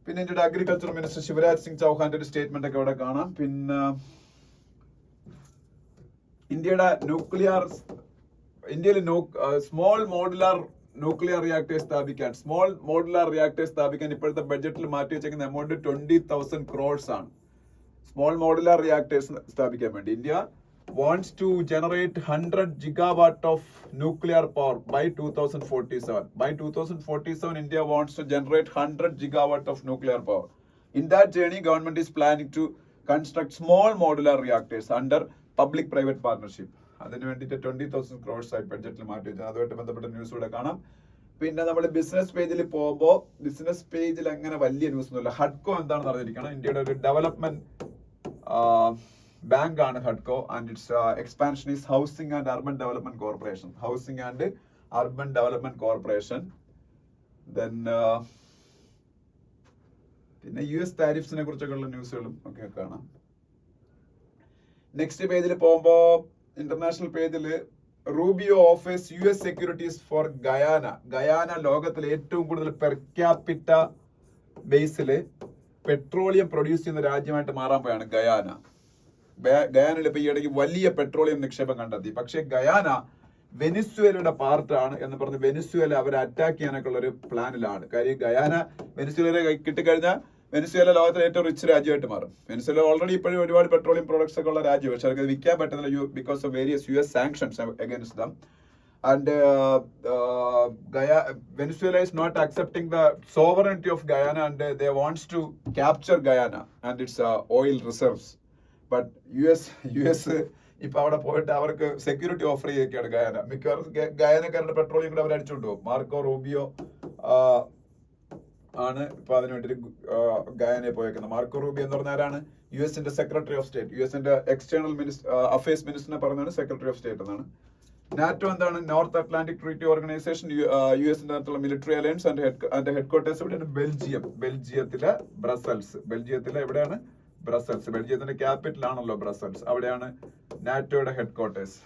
A: പിന്നെ ഇന്ത്യയുടെ agriculture minister Shivraj Singh ചൗഹാന്റെ ഒരു statement ഒക്കെ അവിടെ കാണാം. പിന്നെ ഇന്ത്യയുടെ ഇന്ത്യയിൽ സ്മോൾ മോഡുലാർ ന്യൂക്ലിയർ റിയാക്ടേഴ്സ് സ്ഥാപിക്കാൻ ഇപ്പോഴത്തെ ബഡ്ജറ്റിൽ മാറ്റി വെച്ചേക്കുന്ന എമൗണ്ട് 20,000 crores ആണ്. സ്മോൾ മോഡുലാർ റിയാക്ടേഴ്സ് സ്ഥാപിക്കാൻ വേണ്ടി India wants to generate 100 gigawatt of nuclear power by 2047. By 2047, India wants to generate 100 gigawatt of nuclear power. In that journey, government is planning to construct small modular reactors under public-private partnership. അതിന് വേണ്ടിയിട്ട് 20,000 crores ആയി ബഡ്ജറ്റിൽ മാറ്റി വെച്ചാൽ അതുമായിട്ട് ബന്ധപ്പെട്ട news ഇവിടെ കാണാം. പിന്നെ നമ്മൾ ബിസിനസ് പേജിൽ പോകുമ്പോൾ ബിസിനസ് പേജിൽ അങ്ങനെ വലിയ ന്യൂസ് ഒന്നുമില്ല. ഹഡ്കോ എന്താണെന്ന് അറിഞ്ഞിരിക്കണം. ഇന്ത്യയുടെ ഒരു ഡെവലപ്മെന്റ് ബാങ്ക് ആണ് ഹഡ്കോ, and it's expansion is housing and urban development corporation. Housing and urban development corporation. Then പിന്നെ US താരിഫ്സിനെ കുറിച്ചൊക്കെയുള്ള ന്യൂസുകളും ഒക്കെ കാണാം. നെക്സ്റ്റ് പേജിൽ പോകുമ്പോൾ ഇന്റർനാഷണൽ പേജിൽ Rubio offers US securities for Guyana. Guyana ലോകത്തിലെ ഏറ്റവും കൂടുതൽ പെർ ക്യാപിറ്റ ബേസിൽ പെട്രോളിയം പ്രൊഡ്യൂസ് ചെയ്യുന്ന രാജ്യമായിട്ട് മാറാൻ പോയാണ് ഗയാന. ഗയാനയിൽ ഇപ്പൊ ഈ ഇടയ്ക്ക് വലിയ പെട്രോളിയം നിക്ഷേപം കണ്ടെത്തി. പക്ഷെ ഗയാന വെനിസ്വേലയുടെ പാർട്ടാണ് എന്ന് പറഞ്ഞ് വെനിസ്വേല അവരെ അറ്റാക്ക് ചെയ്യാനൊക്കെ ഉള്ള ഒരു പ്ലാനിലാണ്. കാര്യം ഗയാന വെനിസ്വേലയെ കിട്ടിക്കഴിഞ്ഞാൽ വെനിസ്വേല ലോകത്തിലെ ഏറ്റവും റിച്ച് രാജ്യമായിട്ട് മാറും. വെനിസ്വേല ഓൾറെഡി ഇപ്പോഴും ഒരുപാട് പെട്രോളിയം പ്രോഡക്ട്സ് ഒക്കെ ഉള്ള രാജ്യം, പക്ഷെ അവർക്ക് വിൽക്കാൻ പറ്റുന്നില്ല because of various US sanctions against dum. And Venezuela is not accepting the sovereignty of Guyana, and they wants to capture Guyana and its oil reserves. But US ഇപ്പൊ അവിടെ പോയിട്ട് അവർക്ക് സെക്യൂരിറ്റി ഓഫർ ചെയ്തൊക്കെയാണ് ഗയാന. മിക്കവാറും ഗയാനക്കാരുടെ പെട്രോളിയം കൂടെ അവർ അടിച്ചുകൊണ്ട് പോകും. Marco Rubio ആണ് ഇപ്പൊ അതിനുവേണ്ടി ഗയാനയെ പോയേക്കുന്നത്. മാർക്കോ റൂബിയോ എന്ന് പറഞ്ഞ ആരാണ്? US secretary of state. US external affairs മിനിസ്റ്ററിനെ പറയുന്നതാണ് സെക്രട്ടറി ഓഫ് സ്റ്റേറ്റ് എന്നാണ്. നാറ്റോ എന്താണ്? North Atlantic treaty organisation. US അകത്തുള്ള മിലിറ്ററി അലയൻസ് ആൻഡ് ഹെഡ്ക്വാർട്ടേഴ്സ് എവിടെയാണ്? ബെൽജിയത്തിലെ ബ്രസൽസ്. ബെൽജിയത്തിലെ എവിടെയാണ്? ബ്രസൽസ്. ബെൽജിയത്തിന്റെ ക്യാപിറ്റൽ ആണല്ലോ ബ്രസൽസ്. അവിടെയാണ് നാറ്റോയുടെ ഹെഡ്ക്വാർട്ടേഴ്സ്.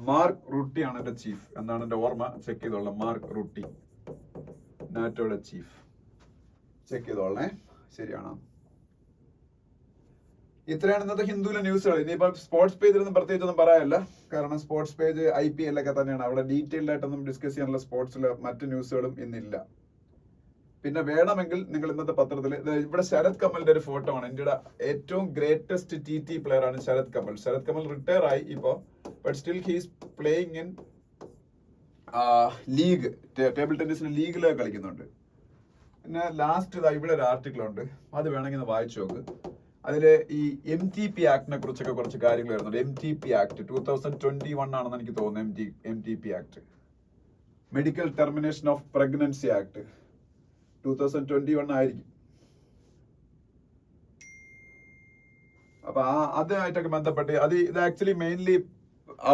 A: മാർക്ക് റുട്ടി ആണ് എന്റെ ചീഫ് എന്നാണ് എന്റെ ഓർമ്മ. ചെക്ക് ചെയ്തോളാം. മാർക്ക് റുട്ടി നാറ്റോയുടെ ചീഫ്. ചെക്ക് ചെയ്തോളേ, ശരിയാണോ? ഇത്രയാണ് ഇന്നത്തെ ഹിന്ദുവിലെ ന്യൂസുകൾ. ഇനിയിപ്പോ സ്പോർട്സ് പേജിലൊന്നും പ്രത്യേകിച്ചൊന്നും പറയാനില്ല. കാരണം സ്പോർട്സ് പേജ് IPL ഒക്കെ തന്നെയാണ്. അവിടെ ഡീറ്റെയിൽഡ് ആയിട്ടൊന്നും ഡിസ്കസ് ചെയ്യാനുള്ള സ്പോർട്സിലെ മറ്റു ന്യൂസുകളും ഇന്നില്ല. പിന്നെ വേണമെങ്കിൽ നിങ്ങൾ ഇന്നത്തെ പത്രത്തിൽ ഇവിടെ ശരത് കമലിന്റെ ഒരു ഫോട്ടോ ആണ്. ഇന്ത്യയുടെ ഏറ്റവും ഗ്രേറ്റസ്റ്റ് TT പ്ലെയർ ആണ് ശരത് കമൽ. ശരത് കമൽ റിട്ടയർ ആയി ഇപ്പോ, but still he's playing in league. Table ടെന്നീസിന് ലീഗിൽ കളിക്കുന്നുണ്ട്. പിന്നെ ലാസ്റ്റ് ഇവിടെ ഒരു ആർട്ടിക്കിൾ ഉണ്ട്, അത് വേണമെങ്കിൽ ഒന്ന് വായിച്ചു നോക്ക്. അതില് ഈ MTP ആക്ടിനെ കുറിച്ചൊക്കെ കുറച്ച് കാര്യങ്ങൾ വരുന്നുണ്ട്. MTP ആക്ട് 2021 ആണെന്ന് എനിക്ക് തോന്നുന്നു. MTP act, medical termination of pregnancy act 2021 ആയിരിക്കും. അപ്പൊ അതുമായിട്ടൊക്കെ ബന്ധപ്പെട്ട് ഇത് ആക്ച്വലി മെയിൻലി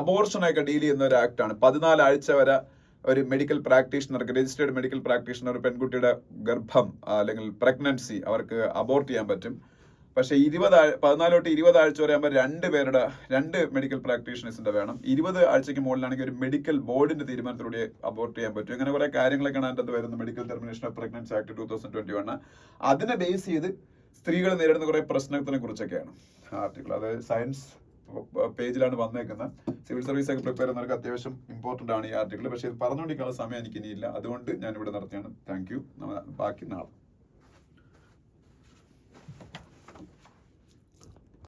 A: അബോർഷനൊക്കെ ഡീൽ ചെയ്യുന്ന ഒരു ആക്ട് ആണ്. 14 ആഴ്ച വരെ ഒരു മെഡിക്കൽ പ്രാക്ടീഷണർക്ക്, രജിസ്റ്റേർഡ് മെഡിക്കൽ പ്രാക്ടീഷണർ പെൺകുട്ടിയുടെ ഗർഭം അല്ലെങ്കിൽ പ്രഗ്നൻസി അവർക്ക് അബോർട്ട് ചെയ്യാൻ പറ്റും. പക്ഷെ 14 തൊട്ട് 20 ആഴ്ച വരെ ആകുമ്പോൾ രണ്ട് മെഡിക്കൽ പ്രാക്ടീഷണേഴ്സിന്റെ വേണം. 20 ആഴ്ചയ്ക്ക് മുകളിലാണെങ്കിൽ ഒരു മെഡിക്കൽ ബോർഡിന്റെ തീരുമാനത്തിലൂടെ അബോർട്ട് ചെയ്യാൻ പറ്റും. ഇങ്ങനെ കുറെ കാര്യങ്ങളൊക്കെയാണ് അതിൻ്റെ അകത്ത് വരുന്നത്. Medical termination of pregnancy act 2021. അതിനെ ബേസ് ചെയ്ത് സ്ത്രീകൾ നേരിടുന്ന കുറെ പ്രശ്നത്തിനെ കുറിച്ചൊക്കെയാണ് ആർട്ടിക്കിൾ. അത് സയൻസ് പേജിലാണ് വന്നേക്കുന്നത്. സിവിൽ സർവീസ് ഒക്കെ പ്രിപ്പയർ ചെയ്യുന്നവർക്ക് അത്യാവശ്യം ഇമ്പോർട്ടന്റ് ആണ് ഈ ആർട്ടിക്കിൾ. പക്ഷേ ഇത് പറഞ്ഞുകൊണ്ടിരിക്കാനുള്ള സമയം എനിക്ക് ഇനിയില്ല. അതുകൊണ്ട് ഞാൻ ഇവിടെ നിർത്തിയാണ്. Thank you. ബാക്കി നാളെ.